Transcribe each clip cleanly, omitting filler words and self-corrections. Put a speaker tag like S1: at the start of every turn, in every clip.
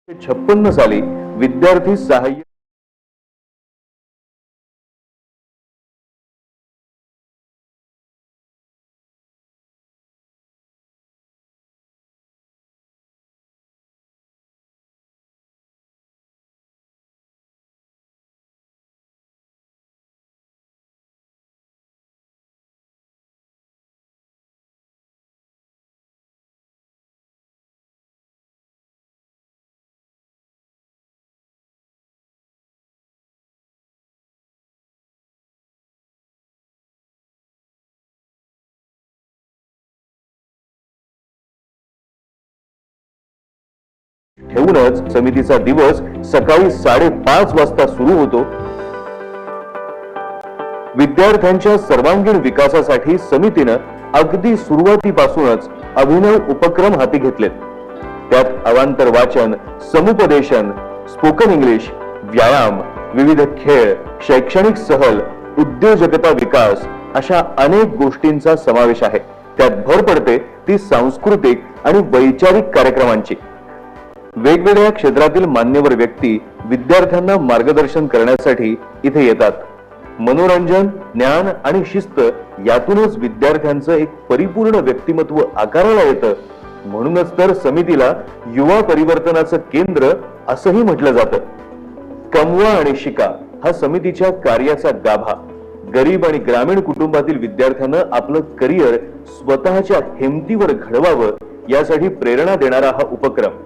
S1: 1956 साली विद्यार्थी सहाय्यक ठेवूनच समितीचा दिवस सकाळी 5:30 वाजता सुरू होतो। विद्यार्थ्यांच्या सर्वांगीण विकासासाठी समितीनं अगदी सुरुवातीपासूनच अभिनव उपक्रम हाती घेतलेत। त्यात अवांतर वाचन, समुपदेशन, स्पोकन इंग्लिश, व्यायाम, विविध खेळ, शैक्षणिक सहल, उद्योजकता विकास अशा अनेक गोष्टींचा समावेश आहे। त्यात भर पडते ती सांस्कृतिक आणि वैचारिक कार्यक्रमांची। वेगवेगळ्या क्षेत्रातील मान्यवर व्यक्ती विद्यार्थ्यांना मार्गदर्शन करण्यासाठी इथे येतात। मनोरंजन, ज्ञान आणि शिस्त यातूनच विद्यार्थ्यांचं एक परिपूर्ण व्यक्तिमत्व आकाराला येतं। म्हणूनच तर समितीला युवा परिवर्तनाचं केंद्र असंही म्हटलं जातं। कमवा आणि शिका हा समितीच्या कार्याचा गाभा। गरीब आणि ग्रामीण कुटुंबातील विद्यार्थ्यांना आपलं करिअर स्वतःच्या हिमतीवर घडवावं यासाठी प्रेरणा देणारा हा उपक्रम।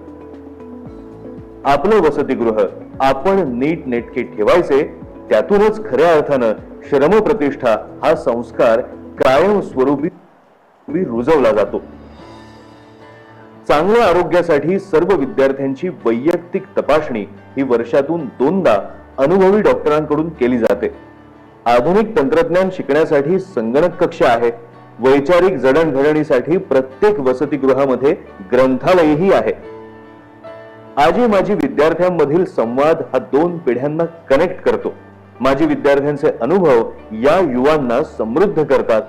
S1: आपलं वसतिगृह आपण नीट नेटके ठेवायचे, त्यातूनच खऱ्या अर्थानं श्रमप्रतिष्ठा हा संस्कार कायमस्वरूपी रुजवला जातो। चांगल्या आरोग्यासाठी सर्व विद्यार्थ्यांची वैयक्तिक तपासणी ही वर्षातून 2दा अनुभवी डॉक्टरांकडून केली जाते। आधुनिक तंत्रज्ञान शिकण्यासाठी संगणक कक्ष आहे। वैचारिक जडणघडणीसाठी प्रत्येक वसतिगृहामध्ये ग्रंथालयही आहे। आजी माजी विद्यार्थ्यांमधील संवाद हा 2 पिढ्यांना कनेक्ट करतो। माजी विद्यार्थ्यांचे अनुभव या युवांना समृद्ध करतात।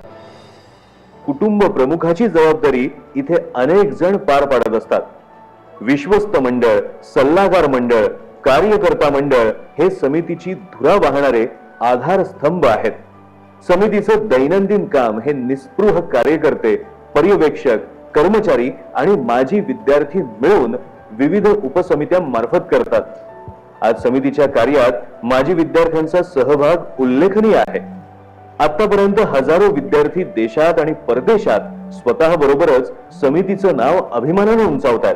S1: कुटुंब प्रमुखाची जबाबदारी इथे अनेक जण पार पाडत असतात। विश्वस्त मंडळ, सल्लागार मंडळ, कार्यकर्ता मंडळ हे समितीची धुरा वाहणारे आधारस्तंभ आहेत। समितीचं दैनंदिन काम हे निस्पृह कार्यकर्ते, पर्यवेक्षक, कर्मचारी आणि माजी विद्यार्थी मिळून विविध उपसमित्यांमार्फत करतात। आज समितीच्या कार्यात माजी विद्यार्थ्यांचा सहभाग उल्लेखनीय आहे। आतापर्यंत हजारो विद्यार्थी देशात आणि परदेशात स्वतः बरोबरच समितीचं नाव अभिमानाने उंचावतात।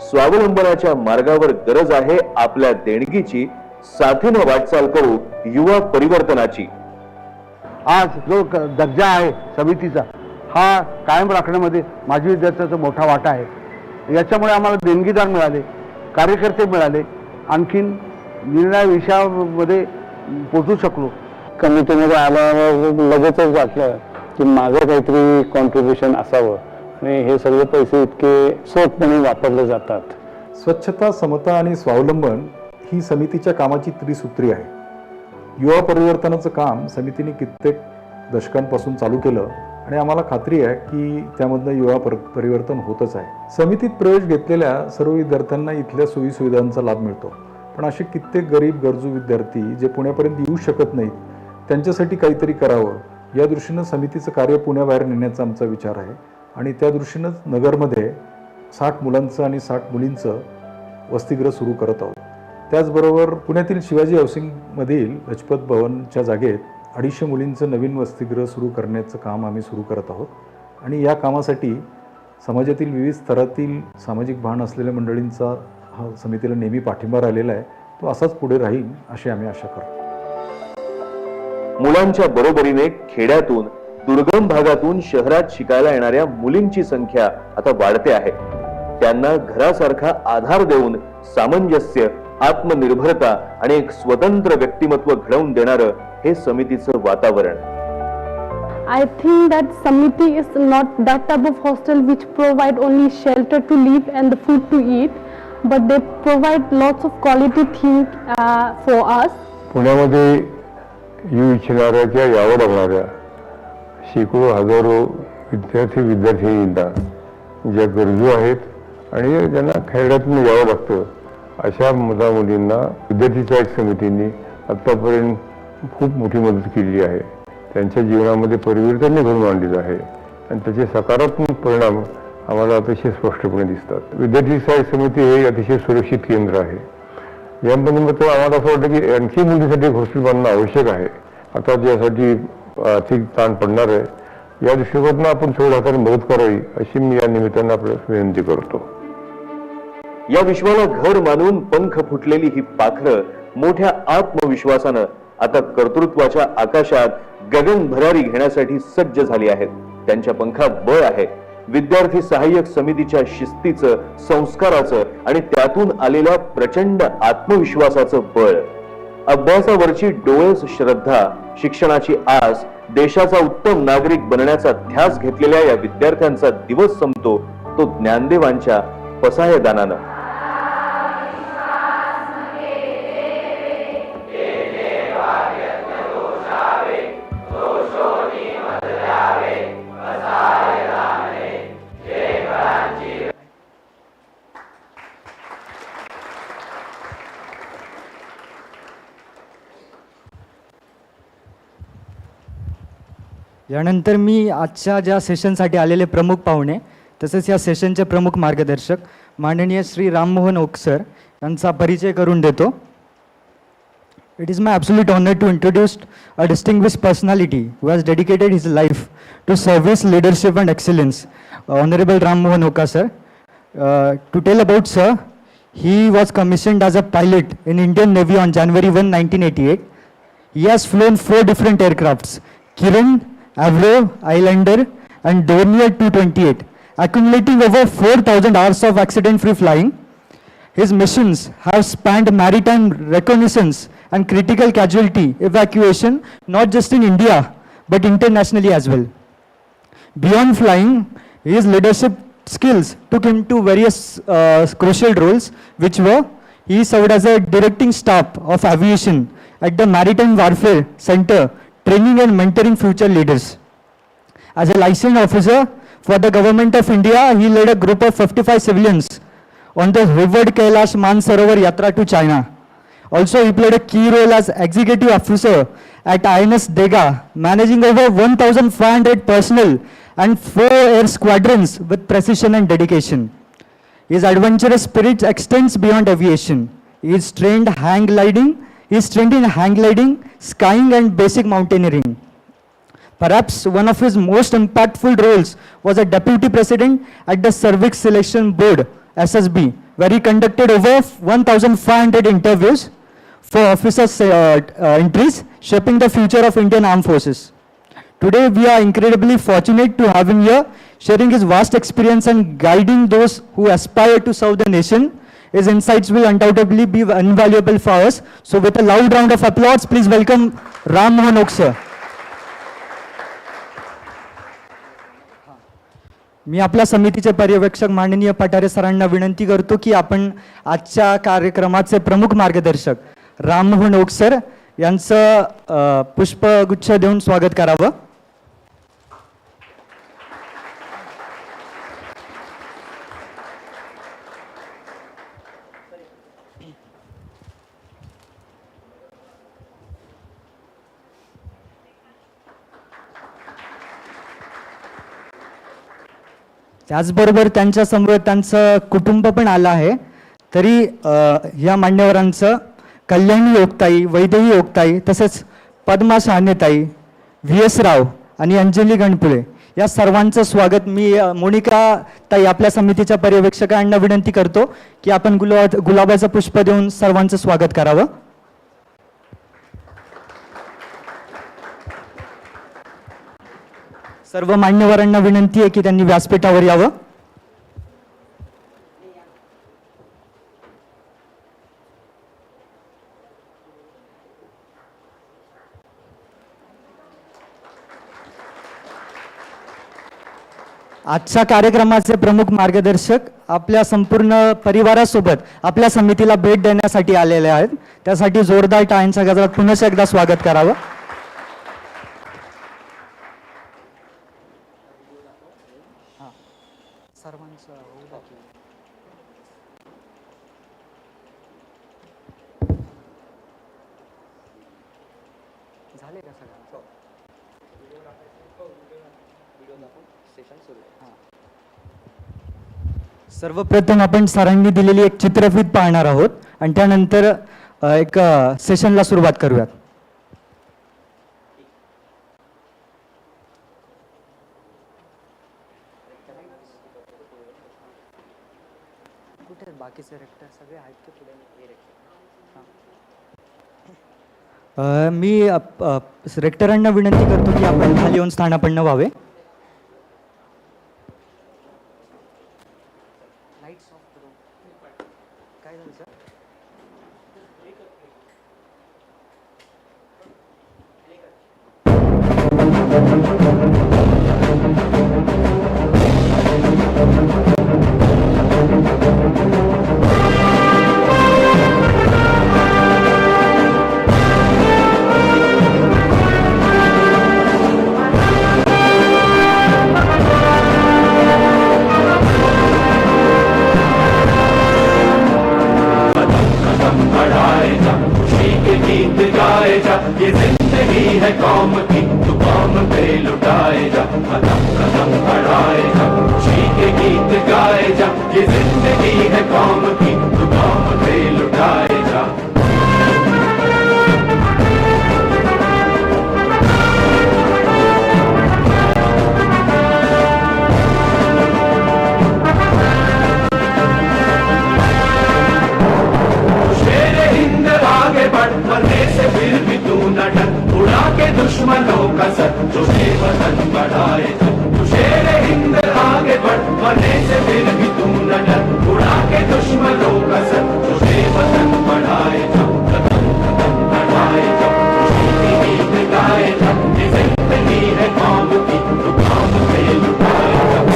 S1: स्वावलंबनाच्या मार्गावर गरज आहे आपल्या देणगीची, साथीने वाटचाल करू युवा परिवर्तनाची।
S2: आज जो दर्जा आहे समितीचा हा कायम राखण्यामध्ये माजी विद्यार्थ्यांचा मोठा वाटा आहे। याच्यामुळे आम्हाला देणगीदार मिळाले, कार्यकर्ते मिळाले, आणखीन निर्णय विषयामध्ये पोहोचू शकलो।
S3: कमिटीमध्ये आल्यावर लगेचच वाटलं की माझं काहीतरी कॉन्ट्रीब्युशन असावं आणि हे सगळे पैसे इतके सोपपणे वापरले जातात।
S4: स्वच्छता, समता आणि स्वावलंबन ही समितीच्या कामाची त्रिसूत्री आहे। युवा परिवर्तनाचं काम समितीने कित्येक दशकांपासून चालू केलं आणि आम्हाला खात्री आहे की त्यामधनं युवा परिवर्तन होतच आहे। समितीत प्रवेश घेतलेल्या सर्व विद्यार्थ्यांना इथल्या सोयीसुविधांचा लाभ मिळतो, पण असे कित्येक गरीब गरजू विद्यार्थी जे पुण्यापर्यंत येऊ शकत नाहीत त्यांच्यासाठी काहीतरी करावं या दृष्टीनं समितीचं कार्य पुण्याबाहेर नेण्याचा आमचा विचार आहे आणि त्या दृष्टीनंच नगरमध्ये 60 मुलांचं आणि 60 मुलींचं वसतिगृह सुरू करत आहोत। त्याचबरोबर पुण्यातील शिवाजी हाऊसिंगमधील लजपत भवनच्या जागेत 250 मुलींचं नवीन वसतिगृह सुरू करण्याचं काम आम्ही सुरू करत आहोत आणि या कामासाठी समाजातील विविध स्तरातील सामाजिक भान असलेल्या मंडळींचा हा समितीला नेहमी पाठिंबा राहिलेला आहे। तो असाच पुढे राहील अशी आम्ही आशा करतो।
S1: मुलांच्या बरोबरीने खेड्यातून, दुर्गम भागातून शहरात शिकायला येणाऱ्या मुलींची संख्या आता वाढते आहे। त्यांना घरासारखा आधार देऊन सामंजस्य, आत्मनिर्भरता आणि एक स्वतंत्र व्यक्तिमत्व घडवून देणारं हे समितीचं वातावरण।
S5: I think that Samiti is not that type of hostel which provide only shelter to live and the food to eat, but they provide lots of quality things for us.
S3: पुण्यामध्ये येऊ इच्छिणाऱ्या किंवा यावं लागणाऱ्या शेकडो हजारो विद्यार्थींना ज्या गरजू आहेत आणि ज्यांना खेड्यातून यावं लागतं
S6: अशा मुला मुलींना विद्यार्थी सहाय्यक समितीने आत्तापर्यंत खूप मोठी मदत केली आहे. त्यांच्या जीवनामध्ये परिवर्तन घडवून आणलेलं आहे आणि त्याचे सकारात्मक परिणाम आम्हाला अतिशय स्पष्टपणे दिसतात. विद्यार्थी सहाय्यक समिती हे अतिशय सुरक्षित केंद्र आहे. या निमित्तानं आम्हाला असं वाटतं की आणखी मुलीसाठी हॉस्टेल बांधणं आवश्यक आहे. आता ज्यासाठी आर्थिक ताण पडणार आहे, या दृष्टिकोनातून आपण थोड्या हाताने मदत करावी अशी मी या निमित्तानं आपल्याला विनंती करतो.
S1: या विश्वाला घर मानून पंख फुटलेली ही पाखरं मोठ्या आत्मविश्वासानं आता कर्तृत्वाच्या आकाशात गगन भरारी घेण्यासाठी सज्ज झाली आहेत. त्यांच्या पंखात बळ आहे. विद्यार्थी सहाय्यक समितीच्या शिस्तीचं, संस्काराचं आणि त्यातून आलेल्या प्रचंड आत्मविश्वासाचं बळ. अभ्यासावरची डोळस श्रद्धा, शिक्षणाची आस, देशाचा उत्तम नागरिक बनण्याचा ध्यास घेतलेल्या या विद्यार्थ्यांचा दिवस संपतो तो ज्ञानदेवांच्या पसायदानानं.
S7: यानंतर मी आजच्या ज्या सेशनसाठी आलेले प्रमुख पाहुणे तसेच या सेशनचे प्रमुख मार्गदर्शक माननीय श्री राममोहन ओक सर यांचा परिचय करून देतो. It is my absolute honour to introduce a distinguished personality who has dedicated his life to service, leadership and excellence, honourable Rammohan Oka sir. To tell about sir, he was commissioned as a pilot in Indian Navy on January 1, 1988. He has flown 4 different aircrafts: Kiran, Avro, Islander and Dornier 228, accumulating over 4,000 hours of accident-free flying. His missions have spanned maritime reconnaissance and critical casualty evacuation, not just in India, but internationally as well. Beyond flying, his leadership skills took him to various crucial roles, which were: he served as a directing staff of aviation at the Maritime Warfare Center, training and mentoring future leaders. As a licensed officer for the government of India, he led a group of 55 civilians on the revered Kailash Mansarovar Yatra to China. Also, he played a key role as executive officer at INS Dega, managing over 1,500 personnel and 4 air squadrons with precision and dedication. His adventurous spirit extends beyond aviation. He is trained in hang gliding, skiing and basic mountaineering. Perhaps one of his most impactful roles was a deputy president at the Service Selection Board, SSB, where he conducted over 1,500 interviews for officers' entries, shaping the future of Indian Armed Forces. Today, we are incredibly fortunate to have him here, sharing his vast experience and guiding those who aspire to serve the nation. His insights will undoubtedly be invaluable for us. So, with a loud round of applause, please welcome Rammoham Ok sir. मी आपल्या समितीचे पर्यवेक्षक माननीय पठारे सरांना विनंती करतो की आपण आजच्या कार्यक्रमाचे प्रमुख मार्गदर्शक राममोहन ओक सर यांचं पुष्पगुच्छ देऊन स्वागत करावं. त्याचबरोबर त्यांच्या समोर त्यांचं कुटुंब पण आलं आहे. तरी या मान्यवरांचं कल्याणी ओकताई, वैदेही ओकताई, तसेच पद्मा शहाणेताई, VS राव आणि अंजली गणपुळे या सर्वांचं स्वागत मी मोनिका ताई आपल्या समितीच्या पर्यवेक्षकांना विनंती करतो की आपण गुलाबाचं पुष्प देऊन सर्वांचं स्वागत करावं. सर्व मान्यवरांना विनंती आहे की त्यांनी व्यासपीठावर यावं. आजच्या कार्यक्रमाचे प्रमुख मार्गदर्शक आपल्या संपूर्ण परिवारासोबत आपल्या समितीला भेट देण्यासाठी आलेले आहेत. त्यासाठी जोरदार टाळ्यांच्या गजरात पुन्हा एकदा स्वागत करावं. सर्वप्रथम आपण सरांनी दिलेली एक चित्रफित पाहणार आहोत आणि त्यानंतर एक सेशनला सुरुवात करूयात. मी रेक्टरांना विनंती करतो की आपण खाली येऊन स्थानापन्न व्हावे.
S8: ये जिंदगी है कौम की, तू कौम पे लुटाए जा, कदम कदम बढ़ाए जा, खुशी के गीत गाए जा. ये जिंदगी है कौम की, तू कौम पे लुटाए जा. मरने से फिर भी तू न डर, उड़ा के दुश्मनों का सर, जो वतन बढ़ाए जा. तू शेर हिंद आगे बढ़, मरने से फिर भी तू न डर, उड़ा के दुश्मनों का सर, जो वतन बढ़ाए जा. कदम कदम बढ़ाए जा, खुशी की गीत गाए जा. ये जिंदगी है कौम की, तू कौम पे लुटाए जा.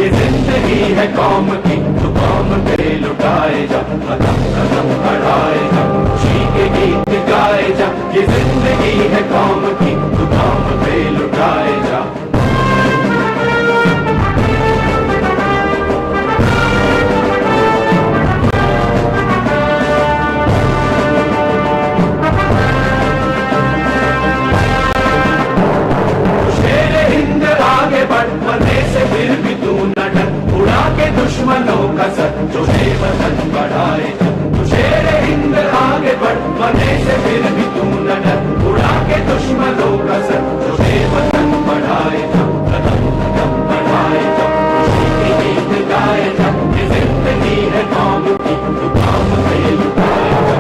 S8: ये जिंदगी है कौम की, तू कौम पे लुटाए जा. कदम कदम बढ़ाए जा, खुशी के गीत गाए जा. ये जिंदगी है कौम की, तू कौम पे लुटाए जा. मरने से फिर भी तू न डर, उड़ा के दुश्मनों का सर, जो वतन बढ़ाए जा. तू शेर हिंद आगे बढ़, मरने से फिर भी तू न डर, उड़ा के दुश्मनों का सर, जो वतन बढ़ाए जा. कदम कदम बढ़ाए जा, खुशी के गीत गाए जा. ये जिंदगी है कौम की, तू कौम पे लुटाए जा.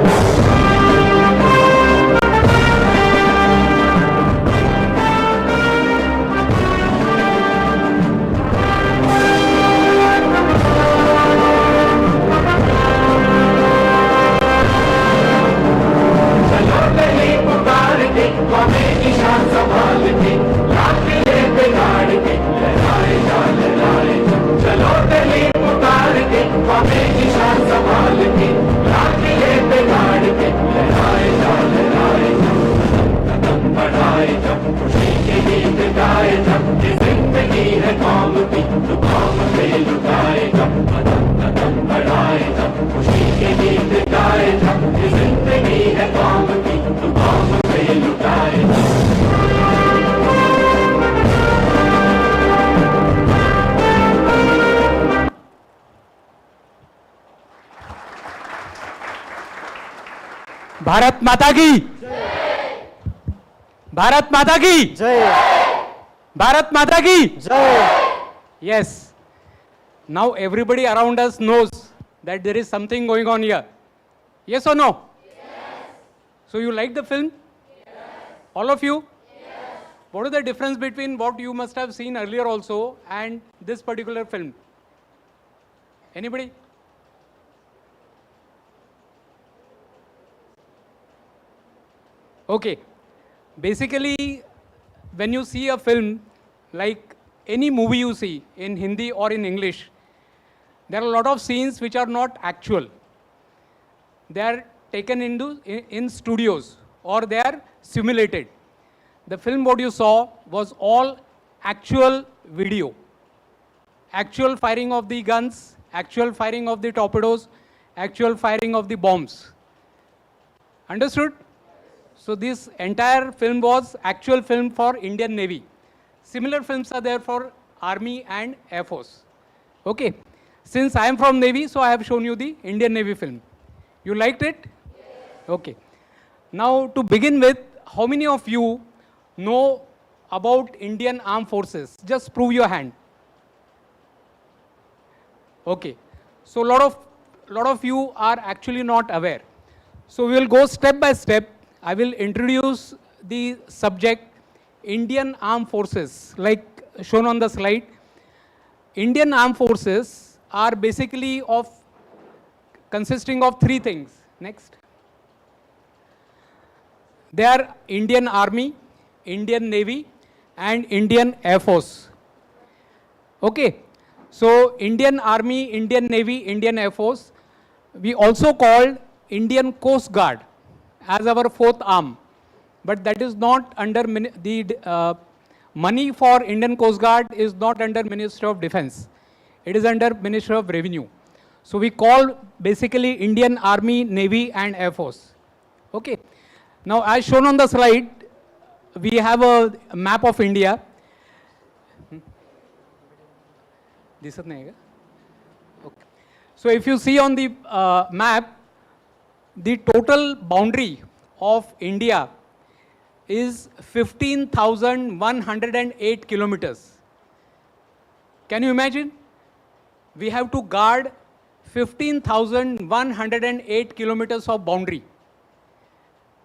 S9: भारत माता की भारत माता की
S7: जय
S9: भारत माता की
S7: जय.
S9: Yes. Now everybody around us knows that there is something going on here. Yes or no? Yes. So you like the film? Yes. All of you? Yes. What is the difference between what you must have seen earlier also and this particular film? Anybody? Okay. Basically, when you see a film, like any movie you see in Hindi or in English, there are a lot of scenes which are not actual. They are taken in studios or they are simulated. The film what you saw was all actual video. Actual firing of the guns, actual firing of the torpedoes, actual firing of the bombs. Understood? So this entire film was actual film for Indian Navy. Similar films are there for Army and Air Force. Okay. Since I am from Navy, so I have shown you the Indian Navy film. You liked it? Yes. Okay. Now to begin with, how many of you know about Indian Armed Forces? Just prove your hand. Okay. So lot of you are actually not aware. So we will go step by step. I will introduce the subject Indian Armed Forces, like shown on the slide. Indian Armed Forces are basically consisting of three things. Next. They are Indian Army, Indian Navy, and Indian Air Force. Okay. So Indian Army, Indian Navy, Indian Air Force, we also called Indian Coast Guard as our fourth arm. But that is not under the money for Indian Coast Guard is not under Ministry of Defense. It is under Ministry of Revenue. So we call basically Indian Army, Navy and Air Force. Okay. Now as shown on the slide, we have a map of India. दिसत नाही का? Okay. So if you see on the map, the total boundary of India is 15,108 kilometers. Can you imagine? We have to guard 15,108 kilometers of boundary.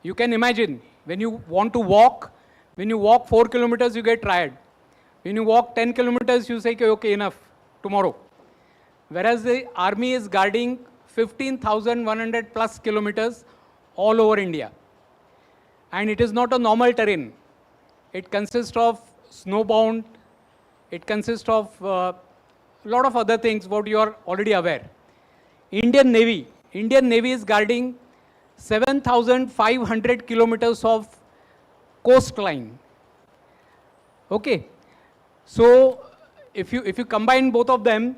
S9: You can imagine when you want to walk, when you walk 4 kilometers, you get tired. When you walk 10 kilometers, you say, okay, enough, tomorrow. Whereas the army is guarding 15,100 plus kilometers all over India. And it is not a normal terrain. It consists of snowbound, it consists of a lot of other things what you are already aware. Indian Navy is guarding 7,500 kilometers of coastline. Okay. So if you combine both of them,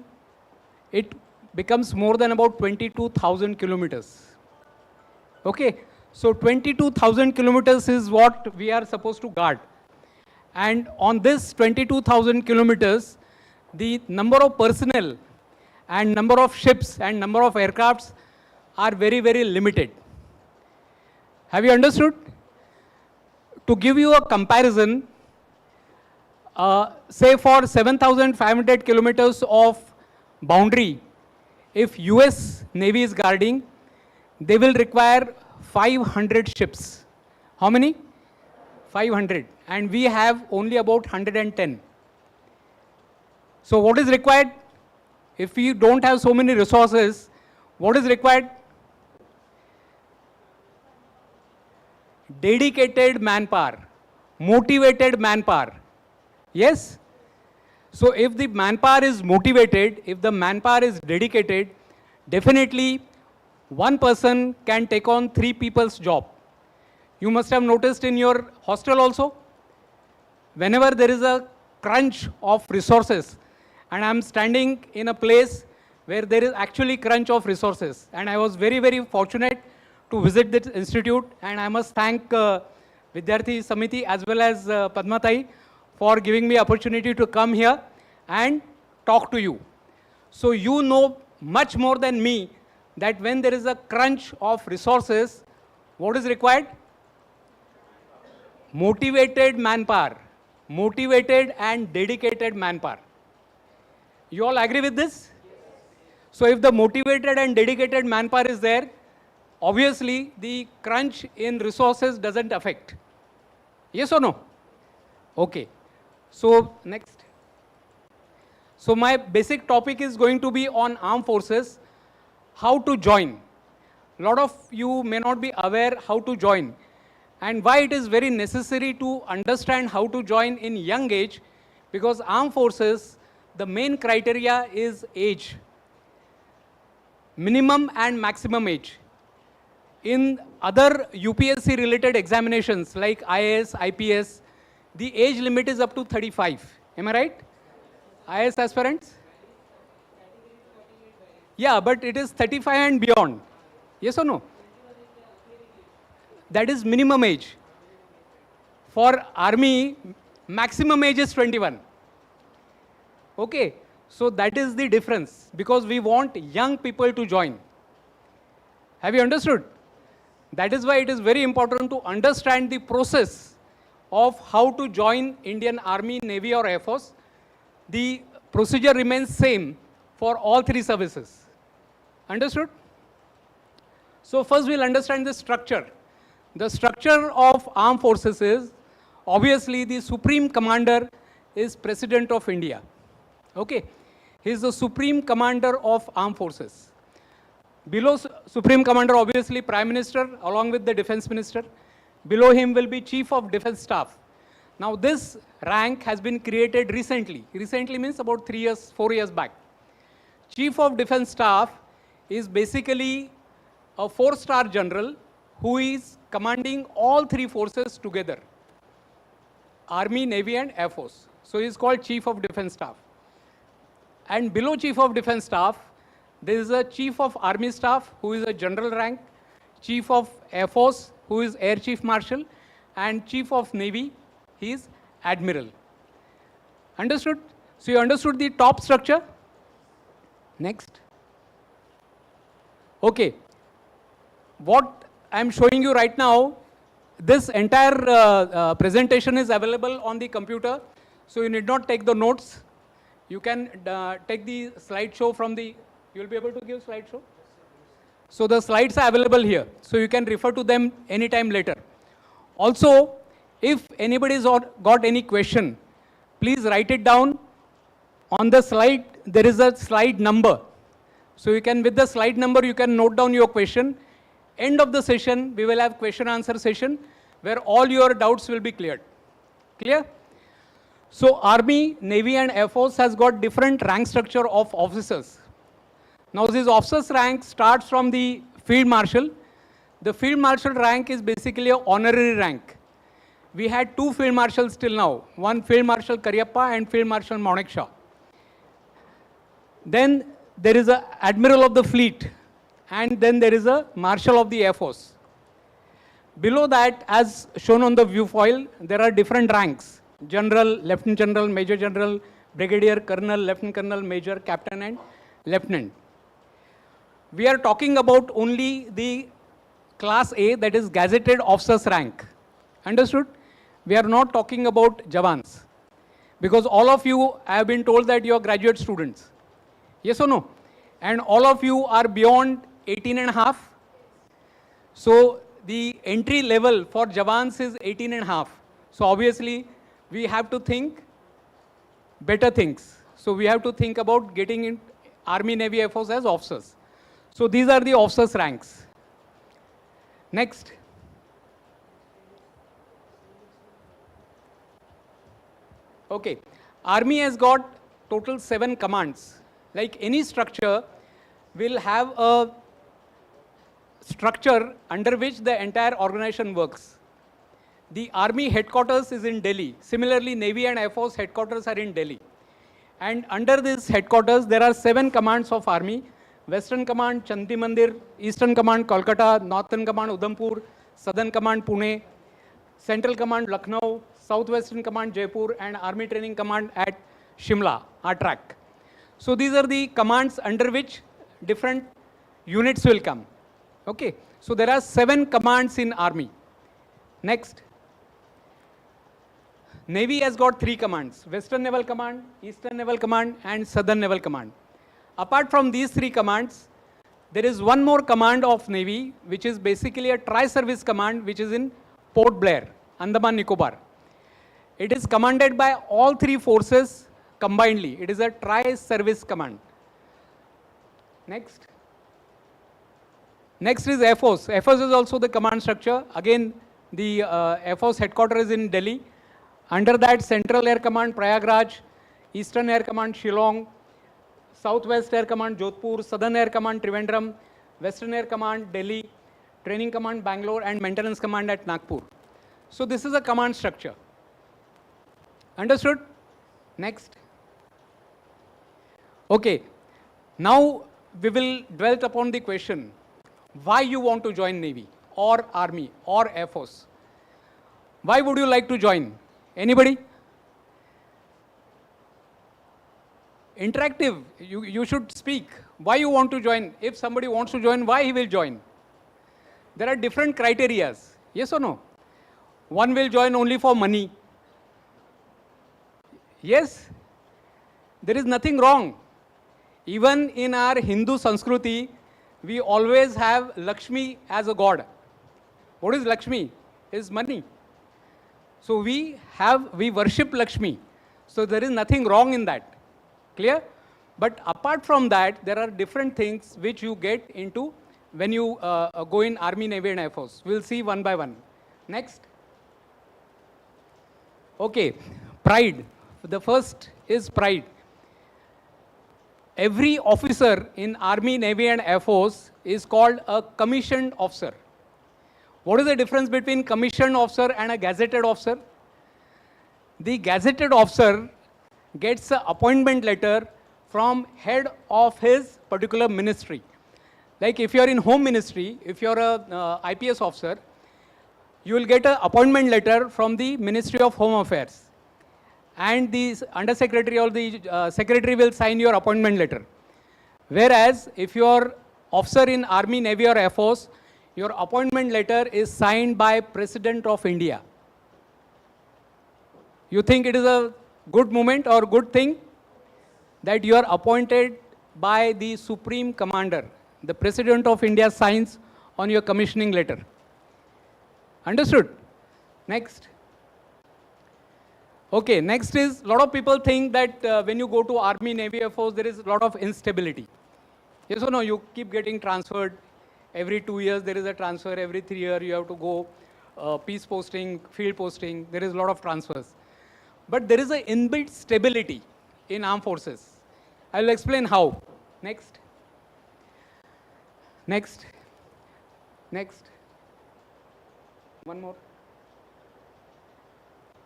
S9: it becomes more than about 22,000 kilometers. Okay. So 22,000 kilometers is what we are supposed to guard. And on this 22,000 kilometers, the number of personnel and number of ships and number of aircrafts are very, very limited. Have you understood? To give you a comparison, say for 7,500 kilometers of boundary, if US Navy is guarding, they will require 500 ships. How many? 500. And we have only about 110. So what is required? If we don't have so many resources, what is required? Dedicated manpower, motivated manpower. Yes? So if the manpower is motivated, if the manpower is dedicated, definitely one person can take on 3 people's job. You must have noticed in your hostel also, whenever there is a crunch of resources, and I'm standing in a place where there is actually crunch of resources, and I was very, very fortunate to visit this institute, and I must thank Vidyarthi Samiti as well as Padmatai for giving me opportunity to come here and talk to you. So you know much more than me that when there is a crunch of resources, What is required? Motivated manpower. Motivated and dedicated manpower. You all agree with this? So if the motivated and dedicated manpower is there, obviously the crunch in resources doesn't affect. Yes or no? Okay. So next. So my basic topic is going to be on armed forces, how to join. A lot of you may not be aware how to join and why it is very necessary to understand how to join in young age, because armed forces, the main criteria is age, minimum and maximum age. In other UPSC related examinations like IAS, IPS, the age limit is up to 35. Am I right? IAS aspirants? Yeah, but it is 35 and beyond. Yes or no? That is minimum age. For army, maximum age is 21. Okay, so that is the difference, because we want young people to join. Have you understood? That is why it is very important to understand the process of how to join Indian Army, Navy or Air Force. The procedure remains same for all three services. Understood? So first we'll understand the structure. The structure of armed forces is, obviously the Supreme Commander is President of India. Okay? He is the Supreme Commander of armed forces. Below Supreme Commander, obviously Prime Minister along with the Defense Minister. Below him will be Chief of Defense Staff. Now this rank has been created recently. Recently means about 3 years, 4 years back. Chief of Defense Staff is basically a 4-star general who is commanding all three forces together. Army, Navy and Air Force. So he is called Chief of Defense Staff. And below Chief of Defense Staff, there is a Chief of Army Staff who is a general rank, Chief of Air Force who is Air Chief Marshal, and Chief of Navy, he is Admiral. Understood? So you understood the top structure? Next. Okay. What I am showing you right now, this entire presentation is available on the computer, so you need not take the notes. You can take the slideshow from the, you will be able to give slideshow? So the slides are available here, so you can refer to them anytime later. Also, if anybody's got any question, please write it down. On the slide, there is a slide number. So you can, with the slide number, you can note down your question. End of the session, we will have question answer session where all your doubts will be cleared. Clear? So Army, Navy and Air Force has got different rank structure of officers. Now this officer's rank starts from the Field Marshal. The Field Marshal rank is basically an honorary rank. We had 2 Field Marshals till now, one Field Marshal Karyappa and Field Marshal Manekshaw. Then there is an Admiral of the Fleet, and then there is a Marshal of the Air Force. Below that, as shown on the view foil, there are different ranks: General, Lieutenant General, Major General, Brigadier, Colonel, Lieutenant Colonel, Major, Captain and Lieutenant. We are talking about only the Class A, that is Gazetted Officer's rank. Understood? We are not talking about Jawans. Because all of you, I have been told that you are graduate students. Yes or no? And all of you are beyond 18 and a half. So the entry level for Jawans is 18 and a half. So obviously we have to think better things. So we have to think about getting in Army, Navy, Air Force as officers. So these are the officers' ranks. Next. Okay. Army has got total 7 commands. Like any structure will have a structure under which the entire organization works. The Army headquarters is in Delhi. Similarly, Navy and Air Force headquarters are in Delhi. And under this headquarters, there are 7 commands of Army. Western Command, Chanti Mandir, Eastern Command, Kolkata, Northern Command, Udhampur, Southern Command, Pune, Central Command, Lucknow, Southwestern Command, Jaipur, and Army Training Command at Shimla, Atrak. So these are the commands under which different units will come. Okay, so there are 7 commands in Army. Next. Navy has got 3 commands: Western Naval Command, Eastern Naval Command, and Southern Naval Command. Apart from these 3 commands, there is one more command of Navy, which is basically a tri-service command, which is in Port Blair, Andaman Nicobar. It is commanded by all 3 forces combinedly. It is a tri-service command. Next. Next is Air Force. Air Force is also the command structure. Again, the Air Force headquarters is in Delhi. Under that, Central Air Command, Prayagraj, Eastern Air Command, Shillong, Southwest Air Command, Jodhpur, Southern Air Command, Trivandrum, Western Air Command, Delhi, Training Command, Bangalore, and Maintenance Command at Nagpur. So this is a command structure. Understood? Next. Okay. Now we will dwell upon the question, why you want to join Navy or Army or Air Force? Why would you like to join? Anybody? Interactive, you should speak. Why you want to join? If somebody wants to join, why he will join? There are different criterias. Yes or no? One will join only for money. Yes? There is nothing wrong. Even in our Hindu Sanskruti, we always have Lakshmi as a god. What is Lakshmi? Is money. So we worship Lakshmi. So there is nothing wrong in that. Clear? But apart from that, there are different things which you get into when you go in Army, Navy and Air Force. We'll see one by one. Next. Okay, pride. The first is pride. Every officer in Army, Navy and Air Force is called a commissioned officer. What is the difference between commissioned officer and a gazetted officer? The gazetted officer gets an appointment letter from head of his particular ministry. Like if you are in Home Ministry, if you are a IPS officer, you will get an appointment letter from the Ministry of Home Affairs. And the undersecretary or the secretary will sign your appointment letter. Whereas if you are officer in Army, Navy or Air Force, your appointment letter is signed by President of India. You think it is a good moment or good thing that you are appointed by the Supreme Commander. The President of India signs on your commissioning letter. Understood? Next. Okay, next is, a lot of people think that when you go to Army, Navy, Air Force, there is a lot of instability. Yes or no? You keep getting transferred. Every 2 years there is a transfer. Every 3 years you have to go peace posting, field posting. There is a lot of transfers. But there is an inbuilt stability in armed forces. I will explain how. Next. Next. Next. One more.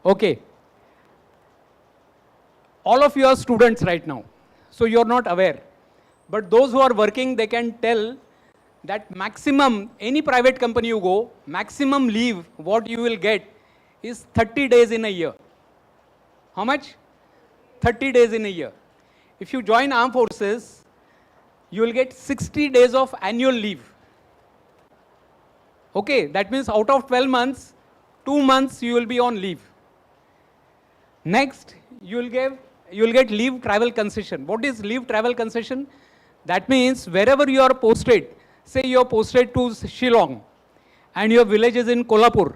S9: Okay. All of you are students right now, so you are not aware. But those who are working, they can tell that maximum, any private company you go, maximum leave what you will get is 30 days in a year. How much? 30 days in a year. If you join armed forces, you will get 60 days of annual leave. Okay, that means out of 12 months, 2 months you will be on leave. Next, you will get leave travel concession. What is leave travel concession? That means wherever you are posted, say you are posted to Shillong and your village is in Kolhapur,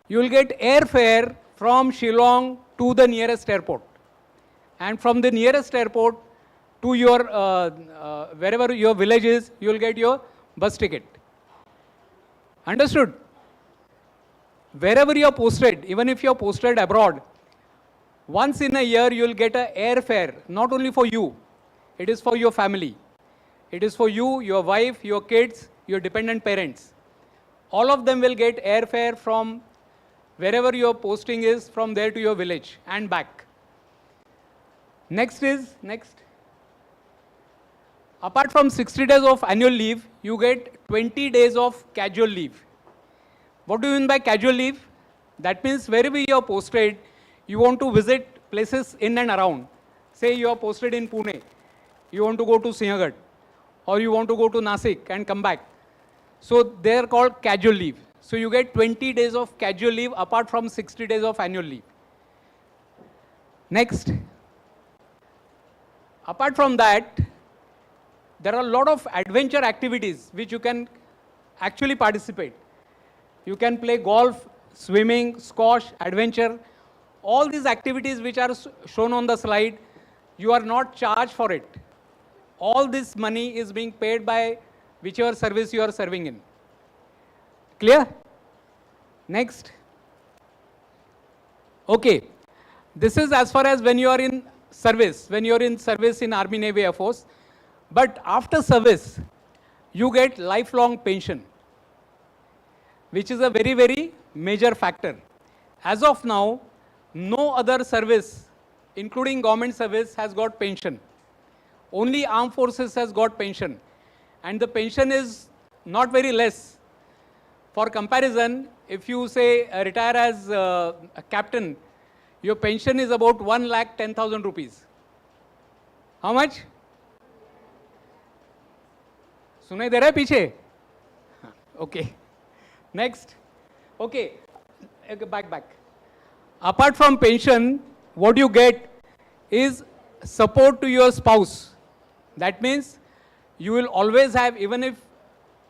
S9: you will get airfare from Shillong to the nearest airport. And from the nearest airport to your, wherever your village is, you will get your bus ticket. Understood? Wherever you are posted, even if you are posted abroad, once in a year you will get an airfare, not only for you, it is for your family. It is for you, your wife, your kids, your dependent parents. All of them will get airfare from wherever your posting is, from there to your village and back. Next is, next. Apart from 60 days of annual leave, you get 20 days of casual leave. What do you mean by casual leave? That means wherever you are posted, you want to visit places in and around. Say you are posted in Pune, you want to go to Sinhagad, or you want to go to Nasik and come back. So they are called casual leave. So you get 20 days of casual leave apart from 60 days of annual leave. Next. Apart from that, there are a lot of adventure activities which you can actually participate. You can play golf, swimming, squash, adventure. All these activities which are shown on the slide, you are not charged for it. All this money is being paid by whichever service you are serving in. Clear? Next. Okay. This is as far as when you are in service, in Army, Navy, Air Force. But after service, you get lifelong pension, which is a very, very major factor. As of now, no other service, including government service, has got pension. Only armed forces has got pension. And the pension is not very less. For comparison, if you say retire as a captain, your pension is about 1,10,000 rupees. How much? सुनाई दे रहा है पीछे? Okay. Next. Okay. Back. Apart from pension, what you get is support to your spouse. That means you will always have, even if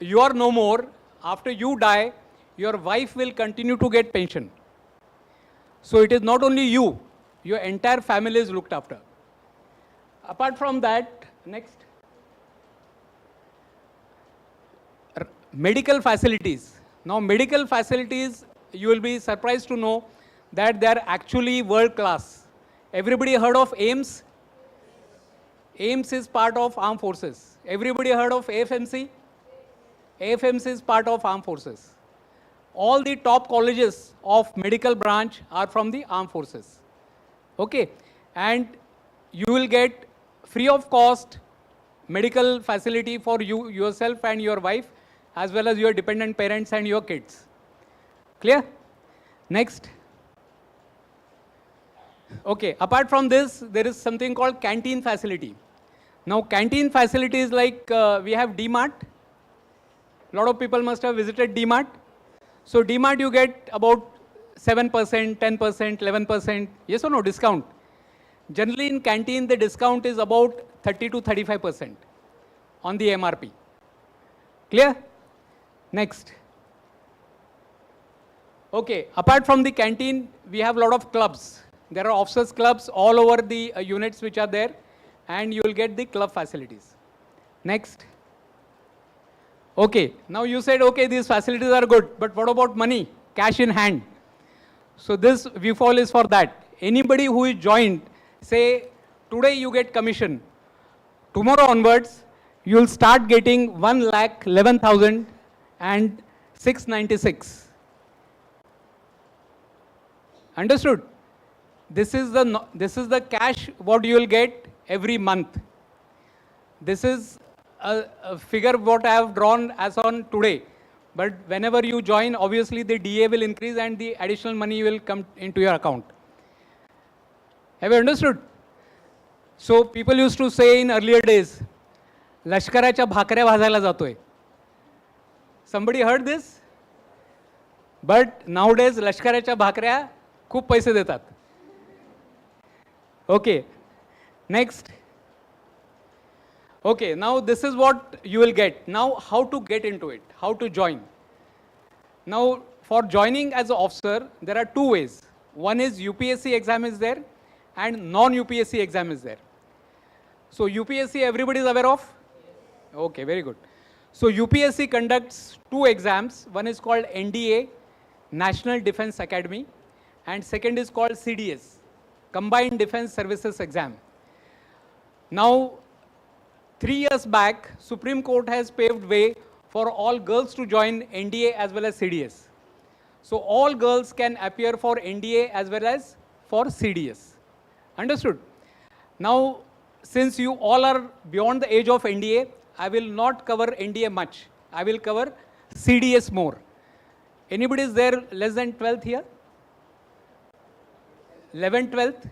S9: you are no more, after you die, your wife will continue to get pension. So it is not only you, your entire family is looked after. Apart from that, next. Medical facilities. Now medical facilities, you will be surprised to know that they are actually world class. Everybody heard of AIMS? AIMS is part of armed forces. Everybody heard of AFMC? AFMC is part of armed forces. All the top colleges of medical branch are from the armed forces. Okay. And you will get free of cost medical facility for you, yourself and your wife, as well as your dependent parents and your kids. Clear? Next. Okay, apart from this, there is something called canteen facility. Now, canteen facility is like we have D-Mart. A lot of people must have visited D-Mart. So, D-Mart you get about 7%, 10%, 11%, yes or no, discount. Generally in canteen, the discount is about 30 to 35% on the MRP. Clear? Next. Okay, apart from the canteen, we have a lot of clubs. There are officers clubs all over the units which are there, and you will get the club facilities. Next. Okay, now you said, okay, these facilities are good, but what about money, cash in hand? So this VFall is for that. Anybody who is joined, say today you get commission, tomorrow onwards you will start getting 1,11,696. Understood? This is the cash what you will get every month. This is a figure what I have drawn as on today. But whenever you join, obviously the DA will increase and the additional money will come into your account. Have you understood? So people used to say in earlier days, लष्कराच्या भाकऱ्या भाजायला जातोय. Somebody heard this? But nowadays लष्कराच्या भाकऱ्या खूप पैसे देतात. Okay. Next. Okay, now this is what you will get. Now how to get into it, how to join. Now for joining as an officer, there are two ways. One is UPSC exam is there and non-UPSC exam is there. So UPSC everybody is aware of? Okay, very good. So UPSC conducts two exams. One is called NDA, National Defense Academy, and second is called CDS, Combined Defense Services Exam. Now, 3 years back, Supreme Court has paved way for all girls to join NDA as well as CDS. So all girls can appear for NDA as well as for CDS. Understood? Now, since you all are beyond the age of NDA, I will not cover NDA much. I will cover CDS more. Anybody is there less than 12th here? 11th, 12th?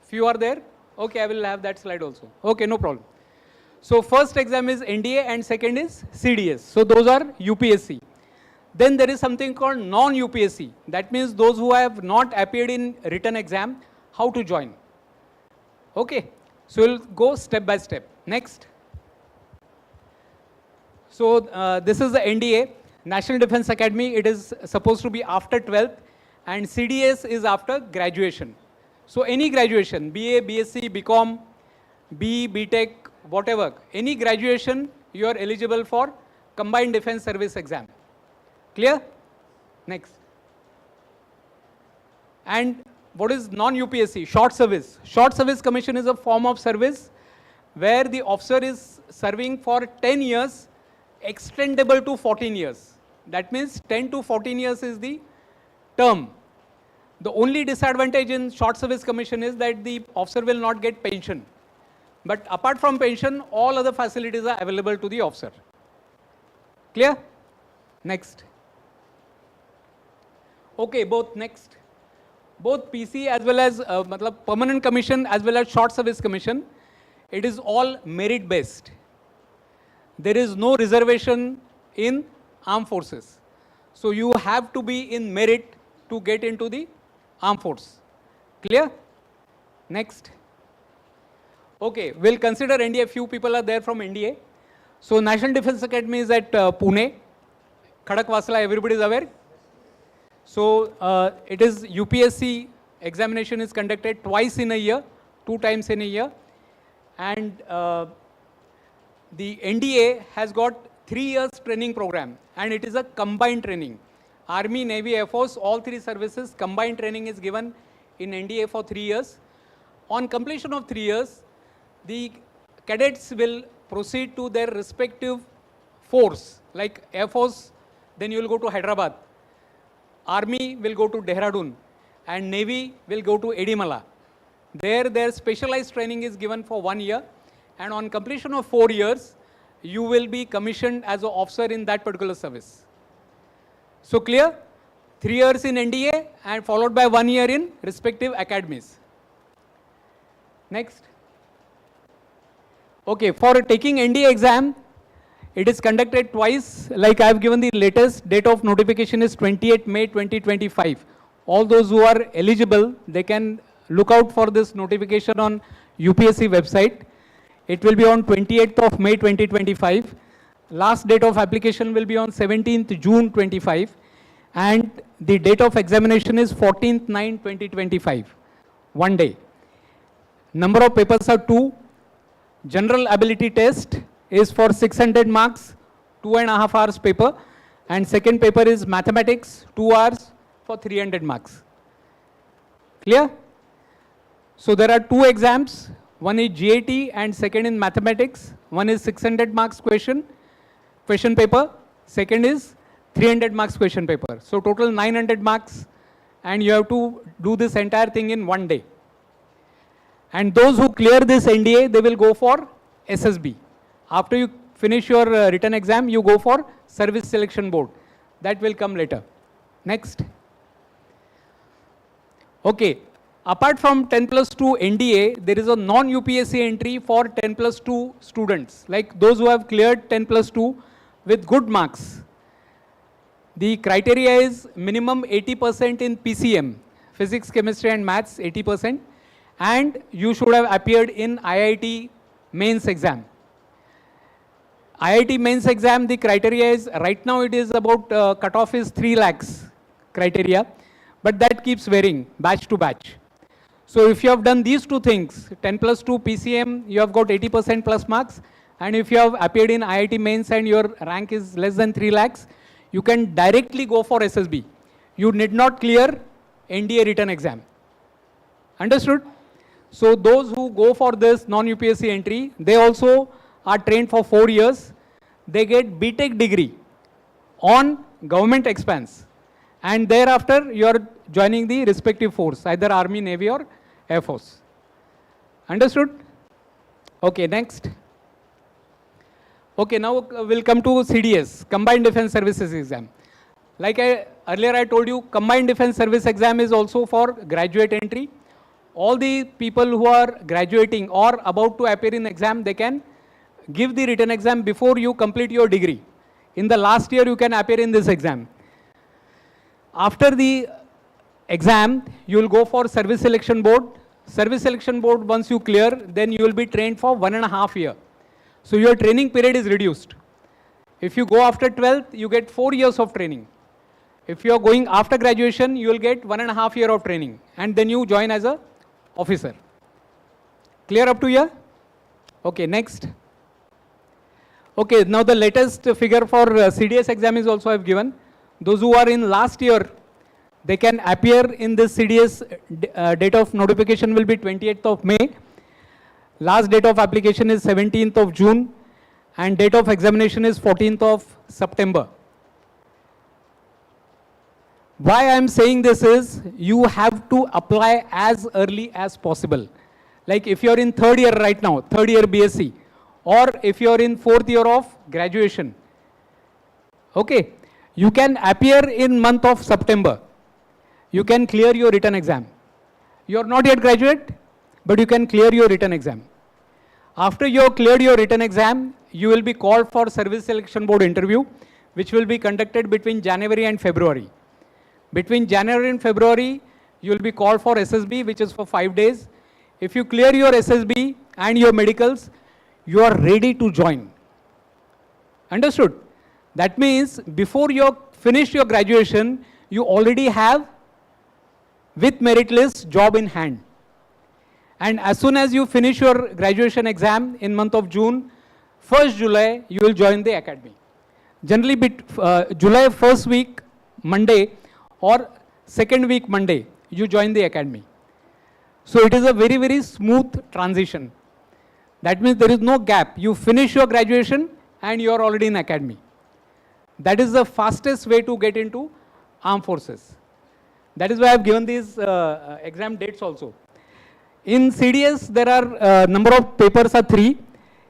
S9: Few are there? Okay, I will have that slide also. Okay, no problem. So first exam is NDA and second is CDS. So those are UPSC. Then there is something called non-UPSC. That means those who have not appeared in written exam, how to join. Okay. So we'll go step by step. Next. So this is the NDA, National Defense Academy. It is supposed to be after 12th, and CDS is after graduation. So any graduation, BA, BSc, BCom, BE, BTech, whatever, any graduation, you are eligible for Combined Defense Service exam. Clear? Next. And what is non-UPSC? Short service. Short service commission is a form of service where the officer is serving for 10 years, extendable to 14 years. That means 10 to 14 years is the term. The only disadvantage in short service commission is that the officer will not get pension. But apart from pension, all other facilities are available to the officer. Clear? Next. Okay, both next. Both PC as well as permanent commission as well as short service commission, it is all merit based. There is no reservation in armed forces. So you have to be in merit to get into the armed force. Clear? Next. Okay, we'll consider NDA. Few people are there from NDA. So National Defense Academy is at Pune. Khadakwasla, everybody is aware. So it is UPSC examination is conducted twice in a year, 2 times in a year. And the NDA has got 3 years training program, and it is a combined training. Army, Navy, Air Force, all 3 services, combined training is given in NDA for 3 years. On completion of 3 years, the cadets will proceed to their respective force, like Air Force, then you will go to Hyderabad. Army will go to Dehradun, and Navy will go to Edimala. There, their specialized training is given for 1 year, and on completion of 4 years, you will be commissioned as an officer in that particular service. So clear? 3 years in NDA and followed by 1 year in respective academies. Next. Okay, for taking NDA exam, it is conducted twice. Like I have given the latest date of notification is 28 May 2025. All those who are eligible, they can look out for this notification on UPSC website. It will be on 28th of May 2025. Last date of application will be on 17th June 25. And the date of examination is 14th 9 2025. 1 day. Number of papers are 2. General ability test is for 600 marks, 2.5 hours paper. And second paper is mathematics, 2 hours for 300 marks. Clear? So there are 2 exams. One is GAT and second in mathematics. One is 600 marks question paper. Second is 300 marks question paper. So total 900 marks, and you have to do this entire thing in 1 day. And those who clear this NDA, they will go for SSB. After you finish your written exam, you go for Service Selection Board. That will come later. Next. Okay. Apart from 10+2 NDA, there is a non-UPSC entry for 10+2 students, like those who have cleared 10+2 with good marks. The criteria is minimum 80% in PCM, Physics, Chemistry and Maths, 80%, and you should have appeared in IIT mains exam. IIT mains exam, the criteria is, right now it is about, cutoff is 3 lakhs criteria, but that keeps varying batch to batch. So if you have done these 2 things, 10+2 PCM, you have got 80% plus marks, and if you have appeared in IIT mains and your rank is less than 3 lakhs, you can directly go for SSB. You need not clear NDA written exam. Understood? So those who go for this non-UPSC entry, they also are trained for 4 years. They get BTech degree on government expense. And thereafter, you are joining the respective force, either Army, Navy or Air Force. Understood? Okay, next. Okay, now we'll come to CDS, Combined Defense Services Exam. Like earlier I told you, Combined Defense Service Exam is also for graduate entry. All the people who are graduating or about to appear in exam, they can give the written exam before you complete your degree. In the last year, you can appear in this exam. After the exam, you will go for service selection board. Service selection board, once you clear, then you will be trained for 1.5 years. So your training period is reduced. If you go after 12th, you get 4 years of training. If you are going after graduation, you will get 1.5 years of training, and then you join as a officer. Clear up to here? Okay, next. Okay, now the latest figure for CDS exam is also I have given. Those who are in last year, they can appear in this CDS. Date of notification will be 28th of May. Last date of application is 17th of June, and date of examination is 14th of September. Why I am saying this is, you have to apply as early as possible. Like if you are in 3rd year right now, 3rd year BSc, or if you are in 4th year of graduation, okay, you can appear in month of September. You can clear your written exam. You are not yet graduate, but you can clear your written exam. After you have cleared your written exam, you will be called for service selection board interview, which will be conducted between January and February. Between January and February, you will be called for SSB, which is for 5 days. If you clear your SSB and your medicals, you are ready to join. Understood? That means before you finish your graduation, you already have with merit list job in hand. And as soon as you finish your graduation exam in month of June, 1st July, you will join the academy. Generally, July 1st week, Monday, or 2nd week, Monday, you join the academy. So it is a very, very smooth transition. That means there is no gap. You finish your graduation and you are already in academy. That is the fastest way to get into armed forces. That is why I have given these exam dates also. In CDS, there are number of papers are 3,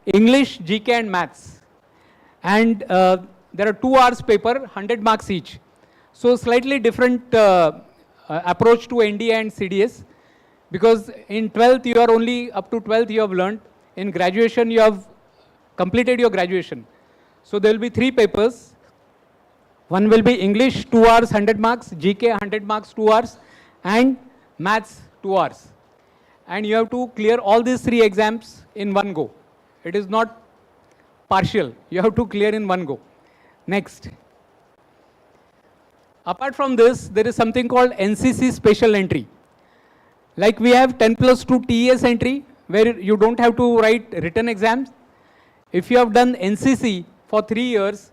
S9: English, GK and Maths. And there are 2 hours paper, 100 marks each. So slightly different approach to NDA and CDS, because in 12th you are only up to 12th you have learned. In graduation you have completed your graduation. So there will be 3 papers. One will be English 2 hours 100 marks, GK 100 marks 2 hours, and Maths 2 hours. And you have to clear all these 3 exams in one go. It is not partial. You have to clear in one go. Next. Apart from this, there is something called NCC special entry. Like we have 10+2 TES entry, where you don't have to write written exams. If you have done NCC for 3 years,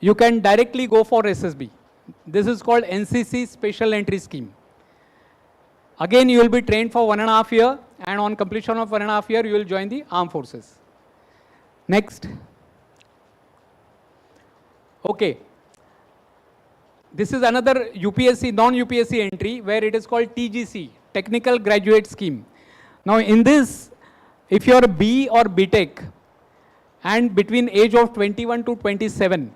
S9: you can directly go for SSB. This is called NCC special entry scheme. Again, you will be trained for 1.5 years, and on completion of 1.5 years, you will join the armed forces. Next. Okay. This is another UPSC, non-UPSC entry, where it is called TGC, Technical Graduate Scheme. Now in this, if you are B or BTech and between age of 21 to 27,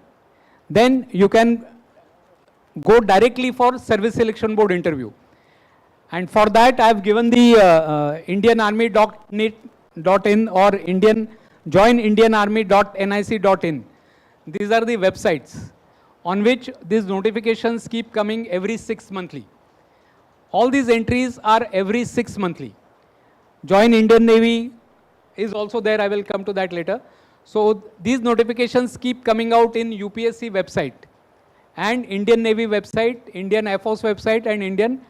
S9: then you can go directly for service selection board interview. And for that, I have given the indianarmy.net.in or joinindianarmy.nic.in. These are the websites on which these notifications keep coming every 6 monthly. All these entries are every 6 monthly. Join Indian Navy is also there. I will come to that later. So these notifications keep coming out in UPSC website and Indian Navy website, Indian Air Force website, and Indian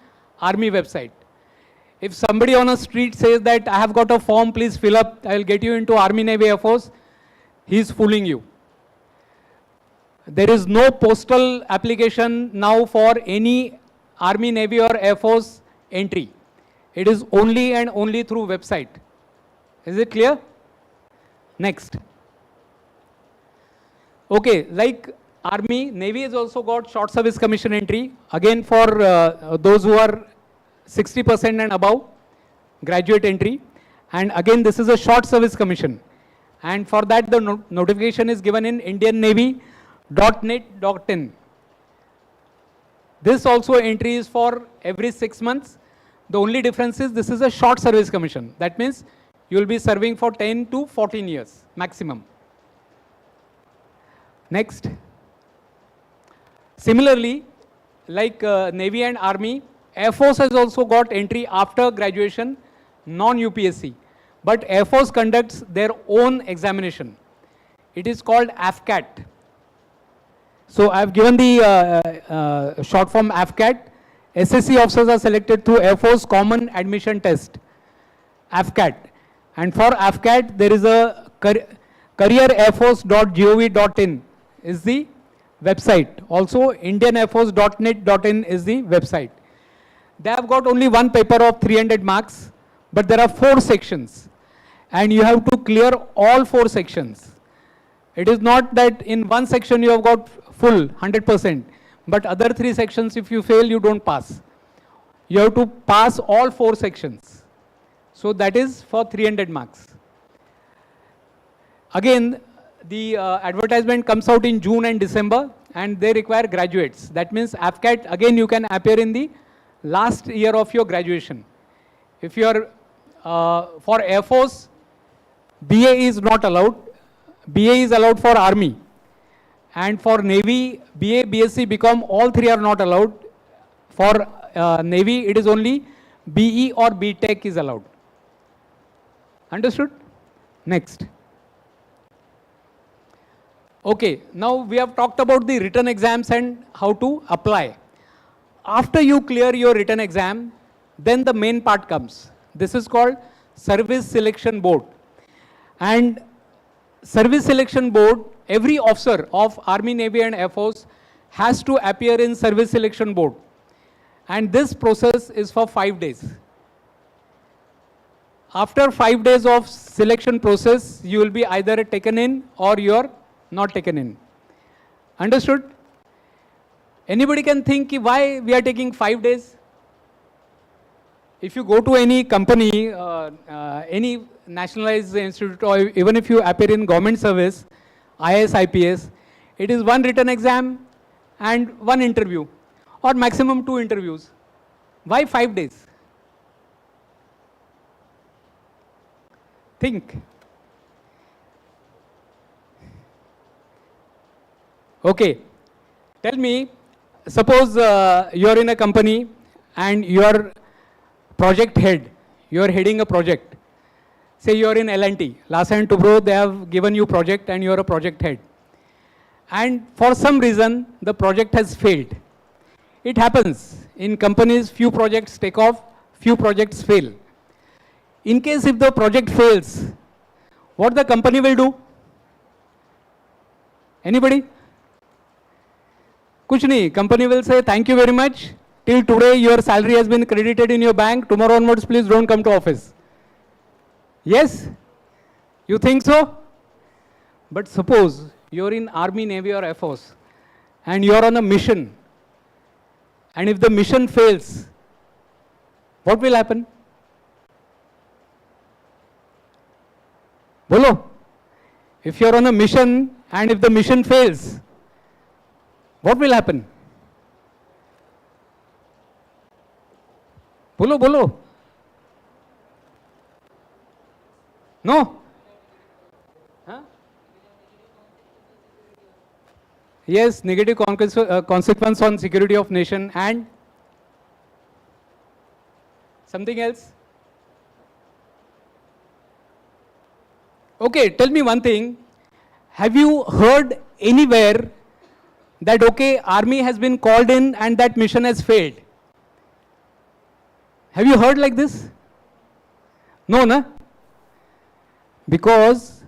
S9: Army website. If somebody on a street says that I have got a form, please fill up, I will get you into Army, Navy, Air Force, he is fooling you. There is no postal application now for any Army, Navy or Air Force entry. It is only and only through website. Is it clear? Next. Okay, like Army, Navy has also got short service commission entry. Again for those who are 60% and above, graduate entry. And again this is a short service commission. And for that the notification is given in Indian Navy.net.in. This also entry is for every 6 months. The only difference is this is a short service commission. That means you will be serving for 10 to 14 years maximum. Next. Similarly, like Navy and Army, Air Force has also got entry after graduation, non-UPSC. But Air Force conducts their own examination. It is called AFCAT. So I have given the short form AFCAT. SSC officers are selected through Air Force Common Admission Test, AFCAT. And for AFCAT, there is a careerairforce.gov.in is the website. Also, indianairforce.net.in is the website. They have got only one paper of 300 marks, but there are 4 sections. And you have to clear all 4 sections. It is not that in one section you have got full 100%, but other 3 sections, if you fail, you don't pass. You have to pass all 4 sections. So that is for 300 marks. Again, the advertisement comes out in June and December, and they require graduates. That means AFCAT, again, you can appear in the last year of your graduation. If you are for Air Force, BA is not allowed. BA is allowed for Army. And for Navy, BA, BSc, BCom, all 3 are not allowed. For Navy, it is only BE or BTech is allowed. Understood? Next. Okay, now we have talked about the written exams and how to apply. After you clear your written exam, then the main part comes. This is called Service Selection Board. And Service Selection Board, every officer of Army, Navy and Air Force has to appear in Service Selection Board. And this process is for 5 days. After 5 days of selection process, you will be either taken in or you are not taken in. Understood? Anybody can think why we are taking 5 days? If you go to any company, any nationalized institute, or even if you appear in government service, IAS, IPS, it is 1 written exam and 1 interview, or maximum 2 interviews. Why 5 days? Think. Okay, tell me, suppose you are in a company and you are project head, you are heading a project. Say you are in L&T, Larsen & Toubro, they have given you project and you are a project head. And for some reason, the project has failed. It happens in companies, few projects take off, few projects fail. In case if the project fails, what the company will do? Anybody? Kuch nahi. Company will say, thank you very much. Till today, your salary has been credited in your bank. Tomorrow onwards, please don't come to office. Yes? You think so? But suppose you're in Army, Navy or Air Force and you're on a mission. And if the mission fails, what will happen? Bolo. If you're on a mission and if the mission fails, what will happen? Bolo, bolo. No? Huh? Yes, negative consequence on security of nation and something else. Okay, tell me one thing. Have you heard anywhere that, okay, army has been called in and that mission has failed? Have you heard like this? No, na? Because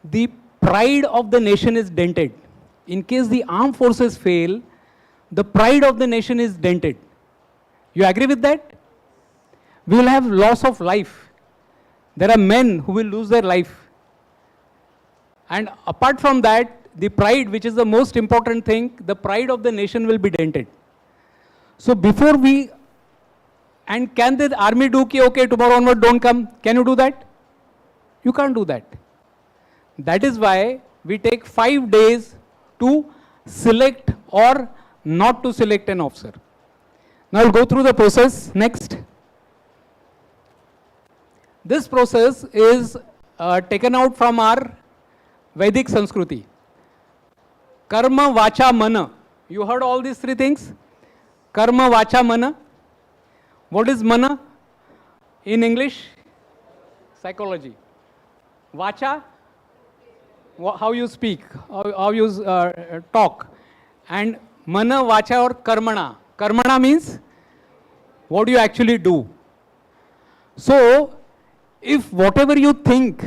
S9: the pride of the nation is dented. In case the armed forces fail, the pride of the nation is dented. You agree with that? We will have loss of life. There are men who will lose their life. And apart from that, the pride, which is the most important thing, the pride of the nation will be dented. So before we, and can the army do, okay, tomorrow onward don't come, can you do that? You can't do that. That is why we take 5 days to select or not to select an officer. Now we'll go through the process. Next. This process is taken out from our Vedic Sanskruti. Karma, Vacha, Mana. You heard all these three things? Karma, Vacha, Mana. What is Mana in English? Psychology. Vacha, how you speak, how you talk. And Mana, Vacha or Karmana. Karmana means what do you actually do. So, if whatever you think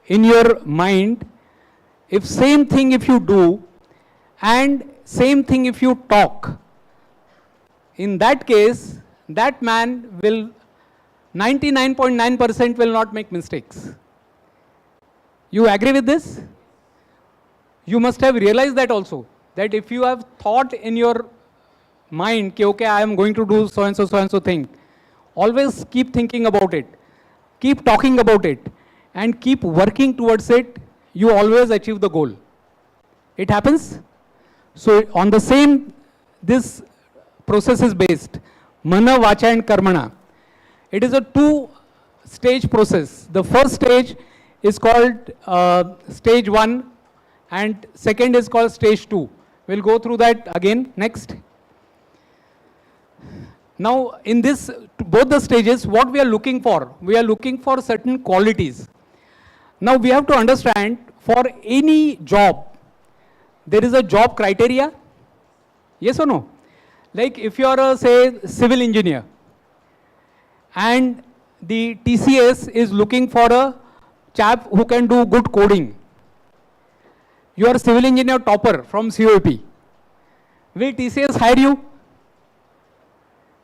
S9: in your mind, if same thing if you do and same thing if you talk, in that case, that man will 99.9% will not make mistakes. You agree with this? You must have realized that also, that if you have thought in your mind, कि okay, I am going to do so and so thing, always keep thinking about it, keep talking about it, and keep working towards it, you always achieve the goal. It happens? So on the same, this process is based, Mana, Vacha and Karmana. It is a two-stage process. The first stage is called stage 1 and second is called stage 2. We'll go through that again. Next. Now, in this, both the stages, what we are looking for? We are looking for certain qualities. Now, we have to understand, for any job, there is a job criteria. Yes or no? Like if you are a, say, civil engineer, and the TCS is looking for a chap who can do good coding. You are a civil engineer topper from COP. Will TCS hire you?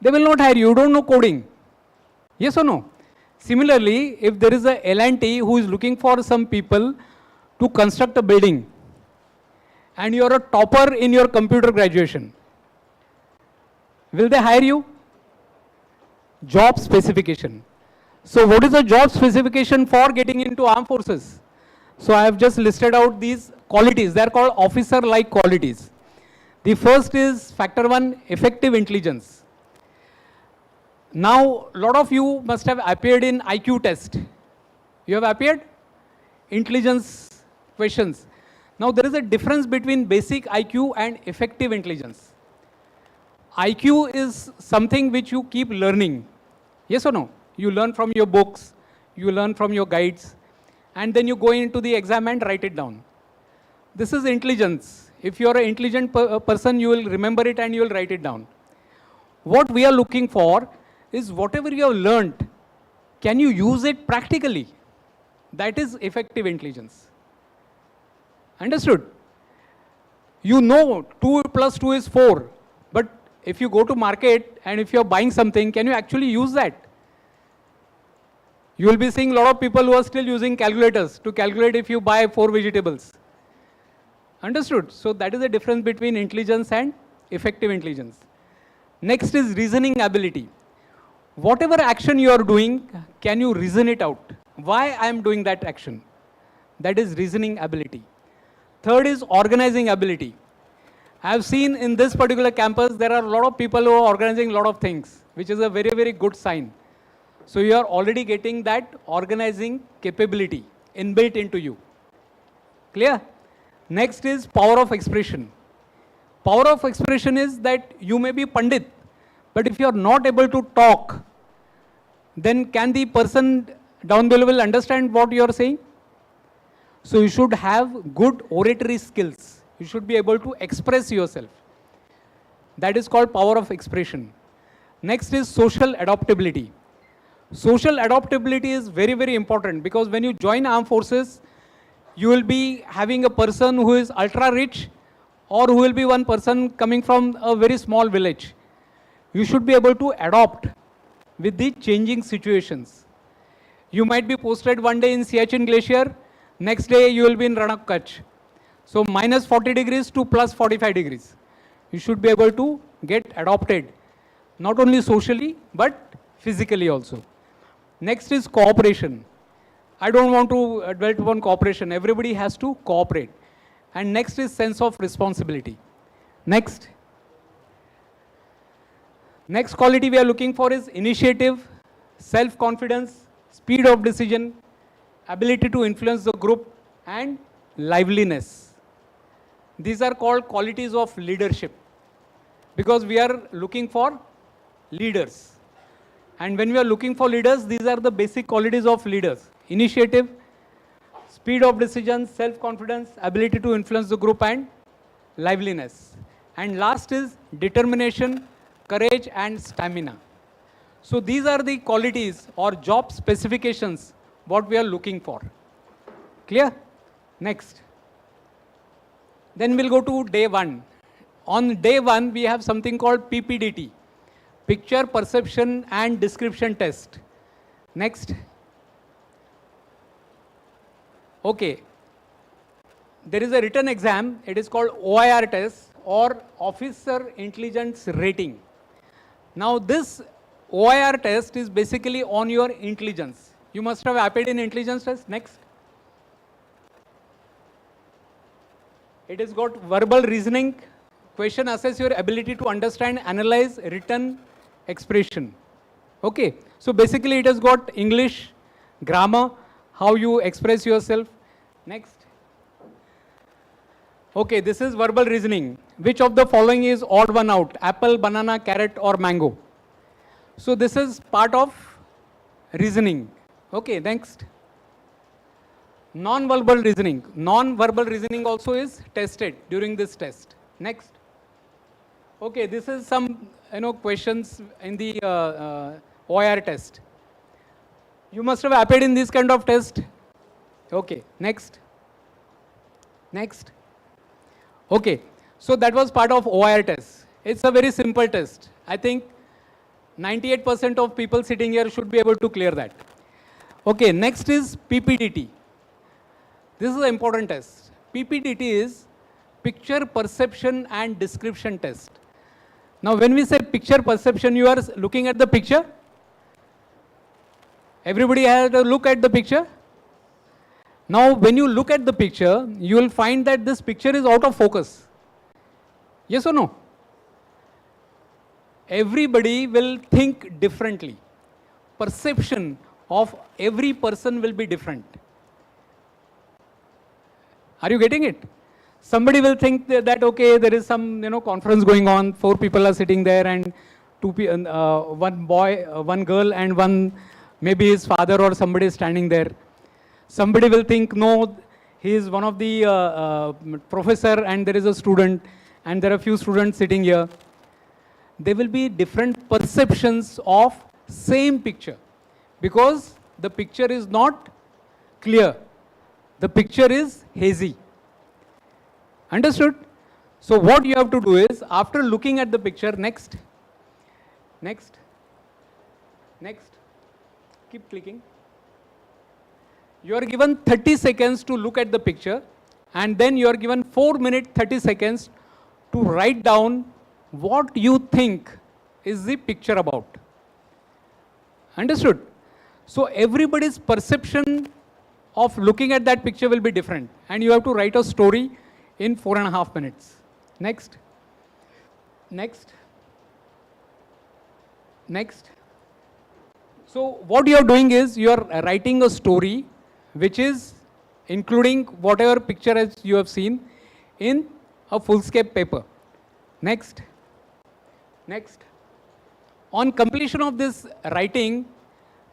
S9: They will not hire you. You don't know coding. Yes or no? Similarly, if there is a L&T who is looking for some people to construct a building, and you are a topper in your computer graduation, will they hire you? Job specification. So what is the job specification for getting into armed forces? So I have just listed out these qualities. They are called officer-like qualities. The first is factor 1, effective intelligence. Now, a lot of you must have appeared in IQ test. You have appeared? Intelligence questions. Now, there is a difference between basic IQ and effective intelligence. IQ is something which you keep learning. Yes or no? You learn from your books, you learn from your guides, and then you go into the exam and write it down. This is intelligence. If you are an intelligent person, you will remember it and you will write it down. What we are looking for is whatever you have learned, can you use it practically? That is effective intelligence. Understood? You know 2 plus 2 is 4, but if you go to market and if you are buying something, can you actually use that? You will be seeing a lot of people who are still using calculators to calculate if you buy 4 vegetables. Understood? So that is the difference between intelligence and effective intelligence. Next is reasoning ability. Whatever action you are doing, can you reason it out? Why I am doing that action? That is reasoning ability. Third is organizing ability. I have seen in this particular campus, there are a lot of people who are organizing a lot of things, which is a very, very good sign. So you are already getting that organizing capability inbuilt into you. Clear? Next is power of expression. Power of expression is that you may be Pandit, but if you are not able to talk, then can the person down below will understand what you are saying? So you should have good oratory skills. You should be able to express yourself. That is called power of expression. Next is social adaptability. Social adaptability is very, very important because when you join armed forces, you will be having a person who is ultra rich or who will be one person coming from a very small village. You should be able to adapt with the changing situations. You might be posted one day in Siachen Glacier, next day you will be in Rann of Kutch. So minus 40 degrees to plus 45 degrees. You should be able to get adopted, not only socially, but physically also. Next is cooperation. I don't want to dwell upon cooperation. Everybody has to cooperate. And next is sense of responsibility. Next. Next quality we are looking for is initiative, self-confidence, speed of decision, ability to influence the group, and liveliness. These are called qualities of leadership, because we are looking for leaders. And when we are looking for leaders, these are the basic qualities of leaders: initiative, speed of decisions, self-confidence, ability to influence the group, and liveliness. And last is determination, courage, and stamina. So these are the qualities or job specifications what we are looking for. Clear? Next. Then we'll go to day 1. On day 1, we have something called PPDT, Picture Perception and Description Test. Next. Okay. There is a written exam. It is called OIR test, or Officer Intelligence Rating. Now this OIR test is basically on your intelligence. You must have appeared in intelligence test. Next. It has got verbal reasoning. Question assess your ability to understand, analyze written expression. Okay. So basically it has got English, grammar, how you express yourself. Next. Okay, this is verbal reasoning. Which of the following is odd one out? Apple, banana, carrot, or mango? So this is part of reasoning. Okay, next. Non-verbal reasoning. Non-verbal reasoning also is tested during this test. Next. Okay, this is some questions in the OIR test. You must have appeared in this kind of test. Okay, next. Next. Okay, so that was part of OIR test. It's a very simple test. I think 98% of people sitting here should be able to clear that. Okay, next is PPDT. This is an important test. PPDT is Picture Perception and Description Test. Now when we say picture perception, you are looking at the picture. Everybody has a look at the picture. Now when you look at the picture, you will find that this picture is out of focus. Yes or no? Everybody will think differently. Perception of every person will be different. Are you getting it? Somebody will think that okay, there is some conference going on, 4 people are sitting there, and one boy, one girl, and one maybe his father or somebody is standing there. Somebody will think, no, he is one of the professor and there is a student and there are few students sitting here. There will be different perceptions of same picture because the picture is not clear. The picture is hazy. Understood? So what you have to do is, after looking at the picture, next, next, next, keep clicking. You are given 30 seconds to look at the picture, and then you are given 4 minutes 30 seconds to write down what you think is the picture about. Understood? So everybody's perception of looking at that picture will be different, and you have to write a story in 4.5 minutes. Next. Next. Next. So what you are doing is you are writing a story which is including whatever picture as you have seen in a foolscape paper. Next. Next. On completion of this writing,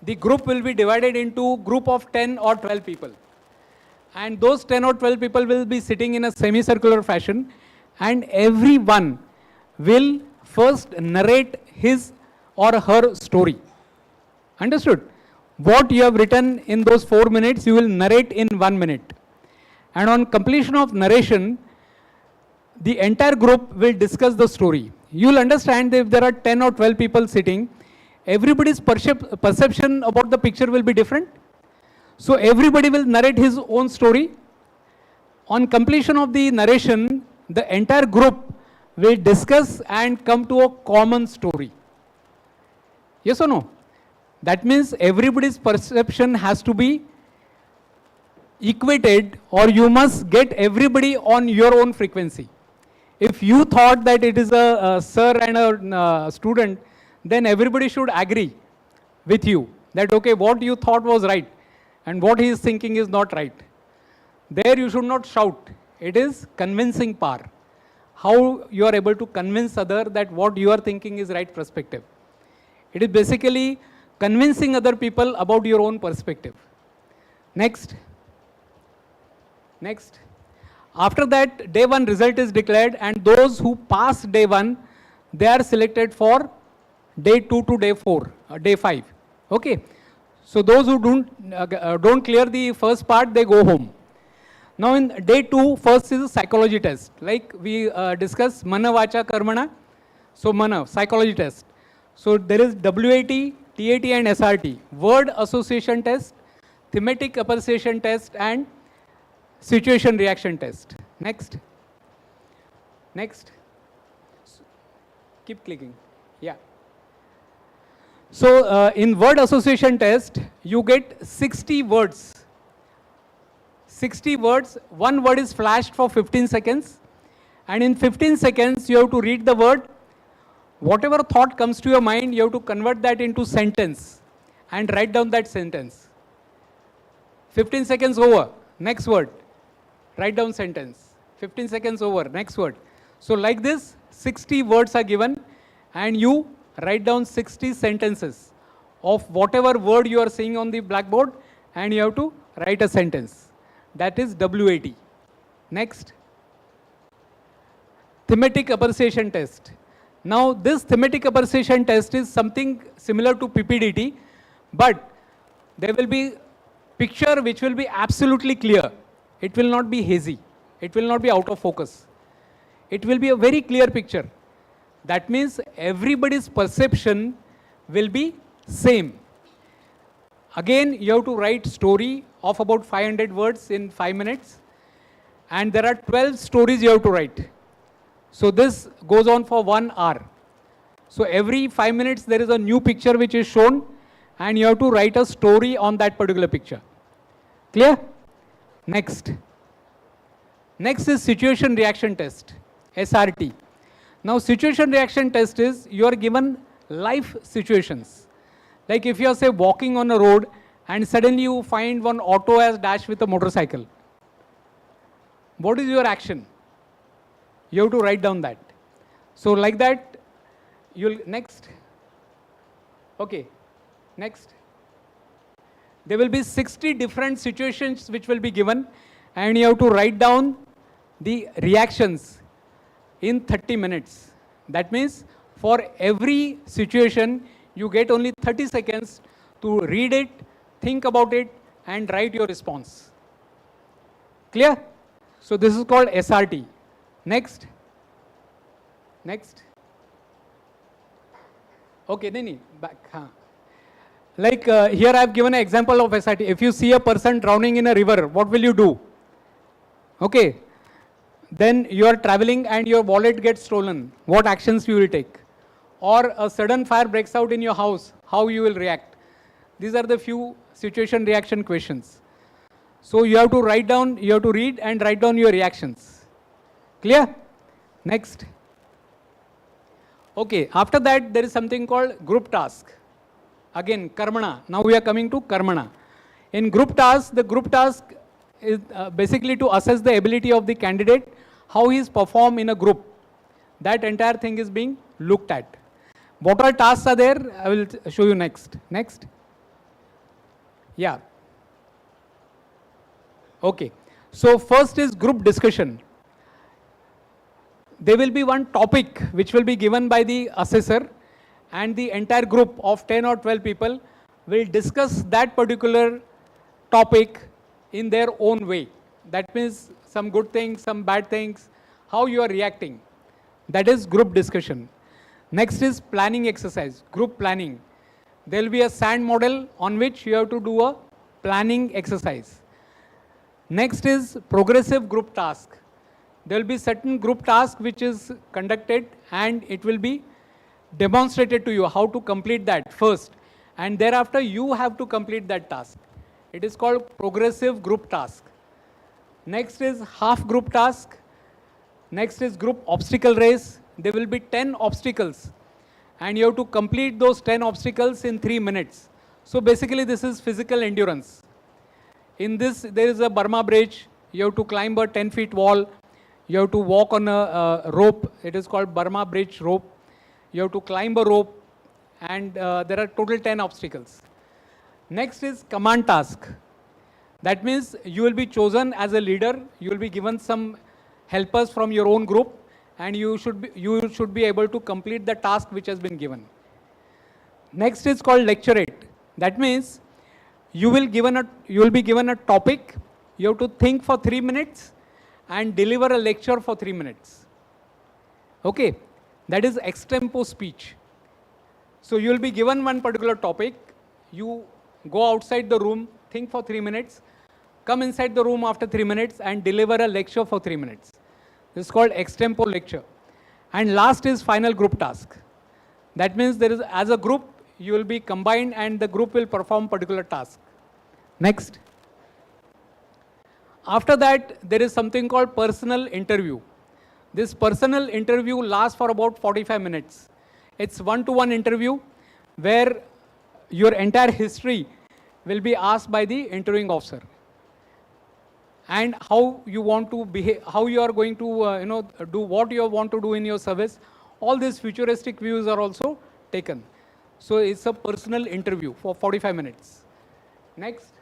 S9: the group will be divided into group of 10 or 12 people. And those 10 or 12 people will be sitting in a semicircular fashion, and everyone will first narrate his or her story. Understood? What you have written in those 4 minutes, you will narrate in 1 minute. And on completion of narration, the entire group will discuss the story. You will understand that if there are 10 or 12 people sitting, everybody's perception about the picture will be different. So everybody will narrate his own story. On completion of the narration, the entire group will discuss and come to a common story. Yes or no? That means everybody's perception has to be equated, or you must get everybody on your own frequency. If you thought that it is a sir and a student, then everybody should agree with you that okay, what you thought was right and what he is thinking is not right. There you should not shout. It is convincing power. How you are able to convince other that what you are thinking is right perspective. It is basically convincing other people about your own perspective. Next. Next. After that, day 1 result is declared, and those who pass day 1, they are selected for day 2 to day 4, day 5. Okay. So those who don't clear the first part, they go home. Now in day 2, first is a psychology test. Like we discussed, Mana Vacha Karmana. So Mana, psychology test. So there is WAT, TAT and SRT. Word association test, thematic appreciation test and situation reaction test. Next. Next. Keep clicking. Yeah. So in word association test, you get 60 words. 60 words, one word is flashed for 15 seconds. And in 15 seconds, you have to read the word. Whatever thought comes to your mind, you have to convert that into sentence and write down that sentence. 15 seconds over, next word. Write down sentence. 15 seconds over, next word. So like this, 60 words are given and you write down 60 sentences of whatever word you are seeing on the blackboard and you have to write a sentence. That is WAT. Next. Thematic appreciation test. Now this thematic appreciation test is something similar to PPDT, but there will be picture which will be absolutely clear. It will not be hazy. It will not be out of focus. It will be a very clear picture. That means everybody's perception will be same. Again, you have to write story of about 500 words in 5 minutes. And there are 12 stories you have to write. So this goes on for 1 hour. So every 5 minutes there is a new picture which is shown and you have to write a story on that particular picture. Clear? Next. Next is situation reaction test, SRT. Now situation reaction test is you are given life situations. Like if you are say walking on a road and suddenly you find one auto has dashed with a motorcycle. What is your action? You have to write down that. So like that, you'll, next. Okay, next. There will be 60 different situations which will be given and you have to write down the reactions in 30 minutes. That means for every situation, you get only 30 seconds to read it, think about it and write your response. Clear? So this is called SRT. Next. Next. Okay, Nini, back. Like here I have given an example of SRT. If you see a person drowning in a river, what will you do? Okay. Then you are traveling and your wallet gets stolen. What actions you will take? Or a sudden fire breaks out in your house, how you will react? These are the few situation reaction questions. So you have to write down, you have to read and write down your reactions. Clear? Next. Okay, after that there is something called group task. Again, Karmana. Now we are coming to Karmana. In group task, the group task is basically to assess the ability of the candidate, how he is performed in a group. That entire thing is being looked at. What all tasks are there? I will show you next. Next. Yeah. Okay. So first is group discussion. There will be one topic which will be given by the assessor and the entire group of 10 or 12 people will discuss that particular topic in their own way. That means some good things, some bad things, how you are reacting. That is group discussion. Next is planning exercise, group planning. There will be a sand model on which you have to do a planning exercise. Next is progressive group task. There will be certain group task which is conducted and it will be demonstrated to you how to complete that first and thereafter you have to complete that task. It is called progressive group task. Next is half group task. Next is group obstacle race. There will be 10 obstacles and you have to complete those 10 obstacles in 3 minutes. So basically this is physical endurance. In this there is a Burma Bridge, you have to climb a 10-foot wall, you have to walk on a rope, it is called Burma Bridge rope, you have to climb a rope, and there are total 10 obstacles. Next is command task. That means you will be chosen as a leader, you will be given some helpers from your own group, and you should be able to complete the task which has been given. Next is called lecturate. That means you will be given a topic, you have to think for 3 minutes and deliver a lecture for 3 minutes. Okay, that is extempo speech. So you will be given one particular topic, you go outside the room, think for 3 minutes, come inside the room after 3 minutes and deliver a lecture for 3 minutes. This is called extempo lecture. And last is final group task. That means as a group, you will be combined and the group will perform particular task. Next. After that, there is something called personal interview. This personal interview lasts for about 45 minutes. It's one-to-one interview where your entire history will be asked by the interviewing officer. And how you want to behave, how you are going to do what you want to do in your service. All these futuristic views are also taken. So it's a personal interview for 45 minutes. Next.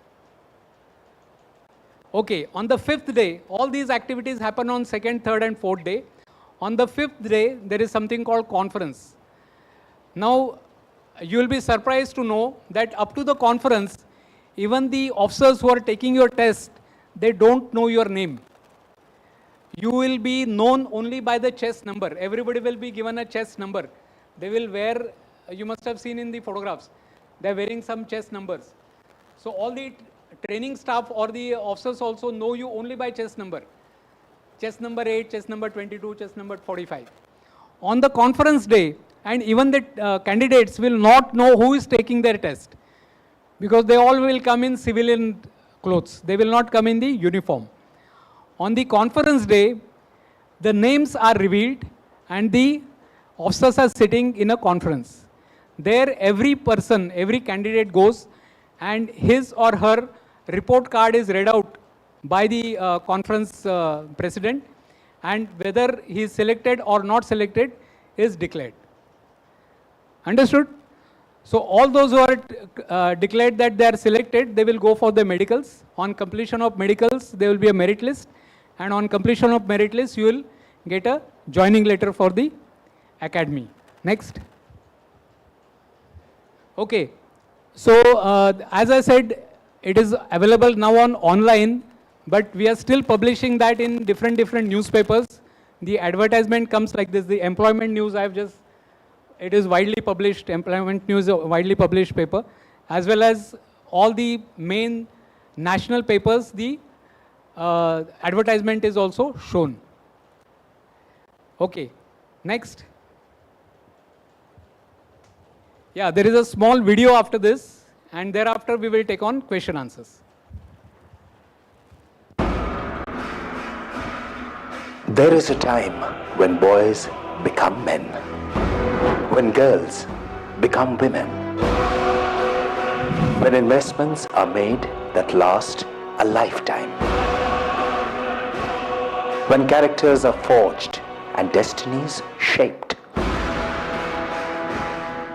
S9: Okay, on the 5th day, all these activities happen on 2nd, 3rd and 4th day. On the 5th day, there is something called conference. Now, you will be surprised to know that up to the conference, even the officers who are taking your test, they don't know your name. You will be known only by the chest number. Everybody will be given a chest number. They will wear, you must have seen in the photographs, they are wearing some chest numbers. So all the training staff or the officers also know you only by chest number. Chest number 8, chest number 22, chest number 45. On the conference day, and even the candidates will not know who is taking their test, because they all will come in civilian clothes. They will not come in the uniform. On the conference day, the names are revealed and the officers are sitting in a conference. There every person, every candidate goes and his or her report card is read out by the conference president, and whether he is selected or not selected is declared. Understood? So all those who are declared that they are selected, they will go for the medicals. On completion of medicals, there will be a merit list, and on completion of merit list, you will get a joining letter for the academy. Next. Okay. So as I said, it is available now on online, but we are still publishing that in different newspapers. The advertisement comes like this. The employment news it is widely published, employment news, widely published paper, as well as all the main national papers, the advertisement is also shown. Okay, next. Yeah, there is a small video after this, and thereafter we will take on question answers.
S10: There is a time when boys become men, when girls become women, when investments are made that last a lifetime, when characters are forged and destinies shaped,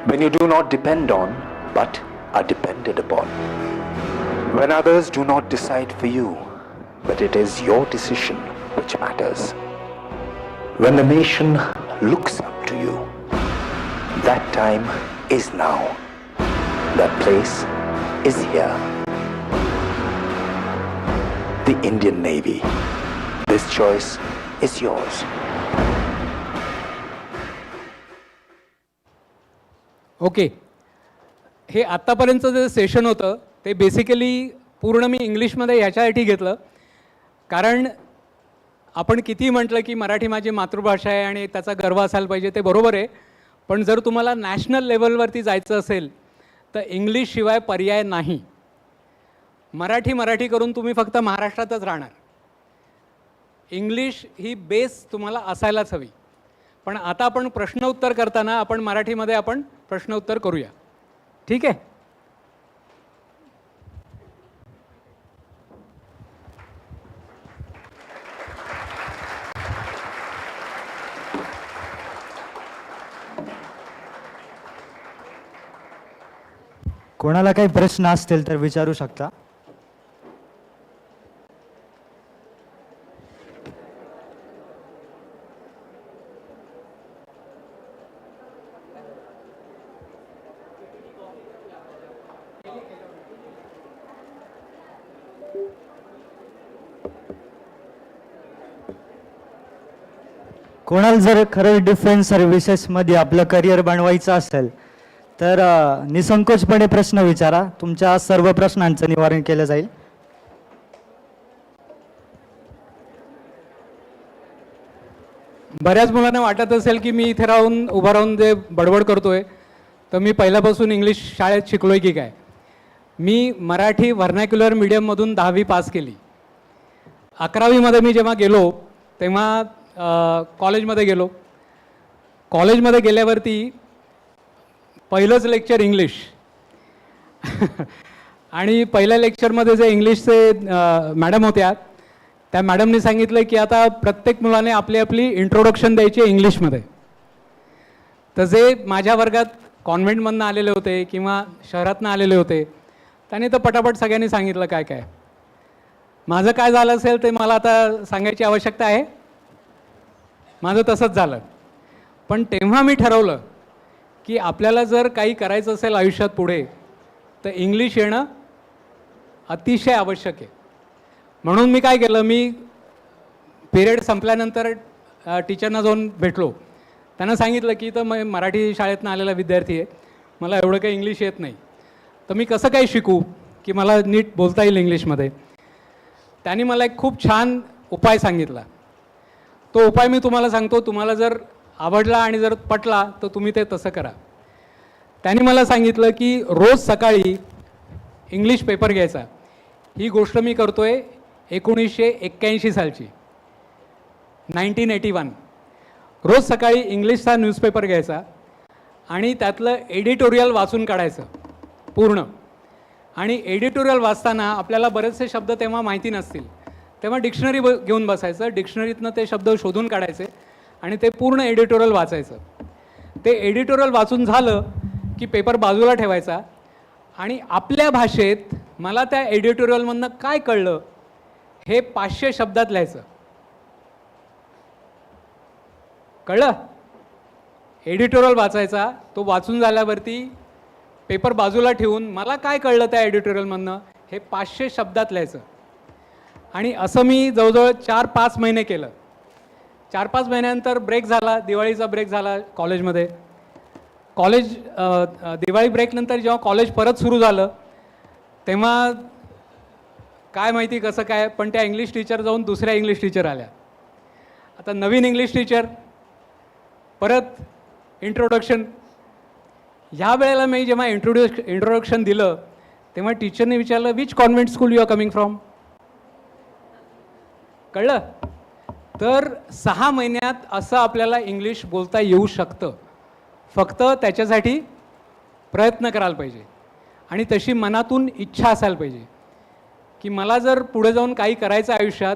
S10: when you do not depend on but are depended upon, when others do not decide for you but it is your decision which matters, when the nation looks up to you. That time is now. That place is here. The Indian Navy. This choice is yours.
S9: Okay, हे आत्तापर्यंतचं जे session होतं ते basically पूर्ण मी इंग्लिशमध्ये ह्याच्यासाठी घेतलं, कारण आपण किती म्हटलं की मराठी माझी मातृभाषा आहे आणि त्याचा गर्व असायला पाहिजे, ते बरोबर आहे. पण जर तुम्हाला नॅशनल लेवलवरती जायचं असेल तर इंग्लिशशिवाय पर्याय नाही. मराठी करून तुम्ही फक्त महाराष्ट्रातच राहणार. इंग्लिश ही बेस तुम्हाला असायलाच हवी. पण आता आपण प्रश्न उत्तर करताना आपण मराठीमध्ये आपण प्रश्न उत्तर करूया, ठीक आहे?
S7: कोणाला काही प्रश्न असतील तर विचारू शकता. कोणाला जर खरं डिफेन्स सर्व्हिसेसमध्ये आपलं करिअर बनवायचं असेल तर निसंकोचपणे प्रश्न विचारा. तुमच्या सर्व प्रश्नांचं निवारण केलं जाईल.
S9: बऱ्याच मुलांना वाटत असेल की मी इथे राहून उभा राहून जे बडबड करतोय तर मी पहिल्यापासून इंग्लिश शाळेत शिकलोय की काय. मी मराठी व्हर्नॅक्युलर मीडियममधून 10वी पास केली. 11वीमध्ये मी जेव्हा गेलो तेव्हा कॉलेजमध्ये गेलो. कॉलेजमध्ये गेल्यावरती पहिलंच लेक्चर इंग्लिश आणि पहिल्या लेक्चरमध्ये जे इंग्लिशचे मॅडम होत्या त्या मॅडमनी सांगितलं की आता प्रत्येक मुलाने आपली आपली इंट्रोडक्शन द्यायची इंग्लिशमध्ये. तर जे माझ्या वर्गात कॉन्व्हेंटमधनं आलेले होते किंवा शहरातनं आलेले होते त्यांनी तर पटापट सगळ्यांनी सांगितलं काय काय. माझं काय झालं असेल ते मला आता सांगायची आवश्यकता आहे. माझं तसंच झालं. पण तेव्हा मी ठरवलं की आपल्याला जर काही करायचं असेल आयुष्यात पुढे तर इंग्लिश येणं अतिशय आवश्यक आहे. म्हणून मी काय केलं, मी पिरियड संपल्यानंतर टीचरना जाऊन भेटलो. त्यांना सांगितलं की तर मराठी शाळेतनं आलेला विद्यार्थी आहे, मला एवढं काही इंग्लिश येत नाही, तर मी कसं काय शिकू की मला नीट बोलता येईल इंग्लिशमध्ये. त्यांनी मला एक खूप छान उपाय सांगितला. तो उपाय मी तुम्हाला सांगतो. तुम्हाला जर आवडला आणि जर पटला तर तुम्ही ते तसं करा. त्यांनी मला सांगितलं की रोज सकाळी इंग्लिश पेपर घ्यायचा. ही गोष्ट मी करतोय 1981 सालची, 1981. रोज सकाळी इंग्लिशचा न्यूजपेपर घ्यायचा आणि त्यातलं एडिटोरियल वाचून काढायचं पूर्ण. आणि एडिटोरियल वाचताना आपल्याला बरेचसे शब्द तेव्हा माहिती नसतील, तेव्हा डिक्शनरी घेऊन बसायचं. डिक्शनरीतनं ते शब्द शोधून काढायचे आणि ते पूर्ण एडिटोरियल वाचायचं. ते एडिटोरियल वाचून झालं की पेपर बाजूला ठेवायचा आणि आपल्या भाषेत मला त्या एडिटोरियलमधनं काय कळलं हे 500 शब्दात लिहायचं. कळलं? एडिटोरियल वाचायचा, तो वाचून झाल्यावरती पेपर बाजूला ठेवून मला काय कळलं त्या एडिटोरियलमधनं हे 500 शब्दात लिहायचं. आणि असं मी जवळजवळ 4-5 महिने केलं. 4-5 महिन्यानंतर ब्रेक झाला, दिवाळीचा ब्रेक झाला कॉलेजमध्ये. दिवाळी ब्रेकनंतर जेव्हा कॉलेज परत सुरू झालं तेव्हा काय माहिती कसं काय, पण त्या इंग्लिश टीचर जाऊन दुसऱ्या इंग्लिश टीचर आल्या. आता नवीन इंग्लिश टीचर, परत इंट्रोडक्शन. ह्या वेळेला मी जेव्हा इंट्रोडक्शन दिलं तेव्हा टीचरने विचारलं, which convent school you are coming from. कळलं? तर 6 महिन्यात असं आपल्याला इंग्लिश बोलता येऊ शकतं. फक्त त्याच्यासाठी प्रयत्न करायला पाहिजे आणि तशी मनातून इच्छा असायला पाहिजे की मला जर पुढे जाऊन काही करायचं आयुष्यात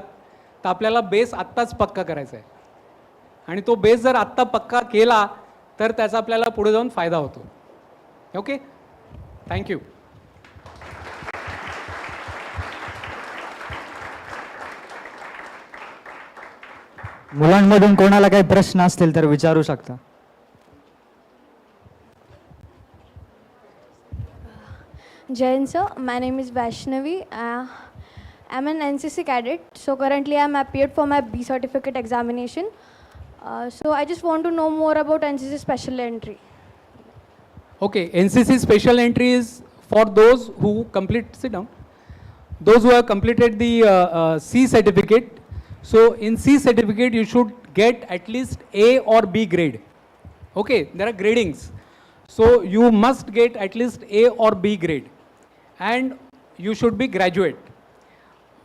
S9: तर आपल्याला बेस आत्ताच पक्का करायचा आहे. आणि तो बेस जर आत्ता पक्का केला तर त्याचा आपल्याला पुढे जाऊन फायदा होतो. Okay, thank you.
S7: मुलांमधून कोणाला काही प्रश्न असतील तर विचारू शकता.
S11: Jain sir, my name is Vaishnavi. I'm an NCC cadet. So currently I'm appeared for my B certificate examination. So I just want to know more about NCC special entry.
S9: Okay, NCC special entry is for those who complete, sit down, those who have completed the C certificate. So in C certificate you should get at least A or B grade. Okay, there are gradings. So you must get at least A or B grade and you should be graduate.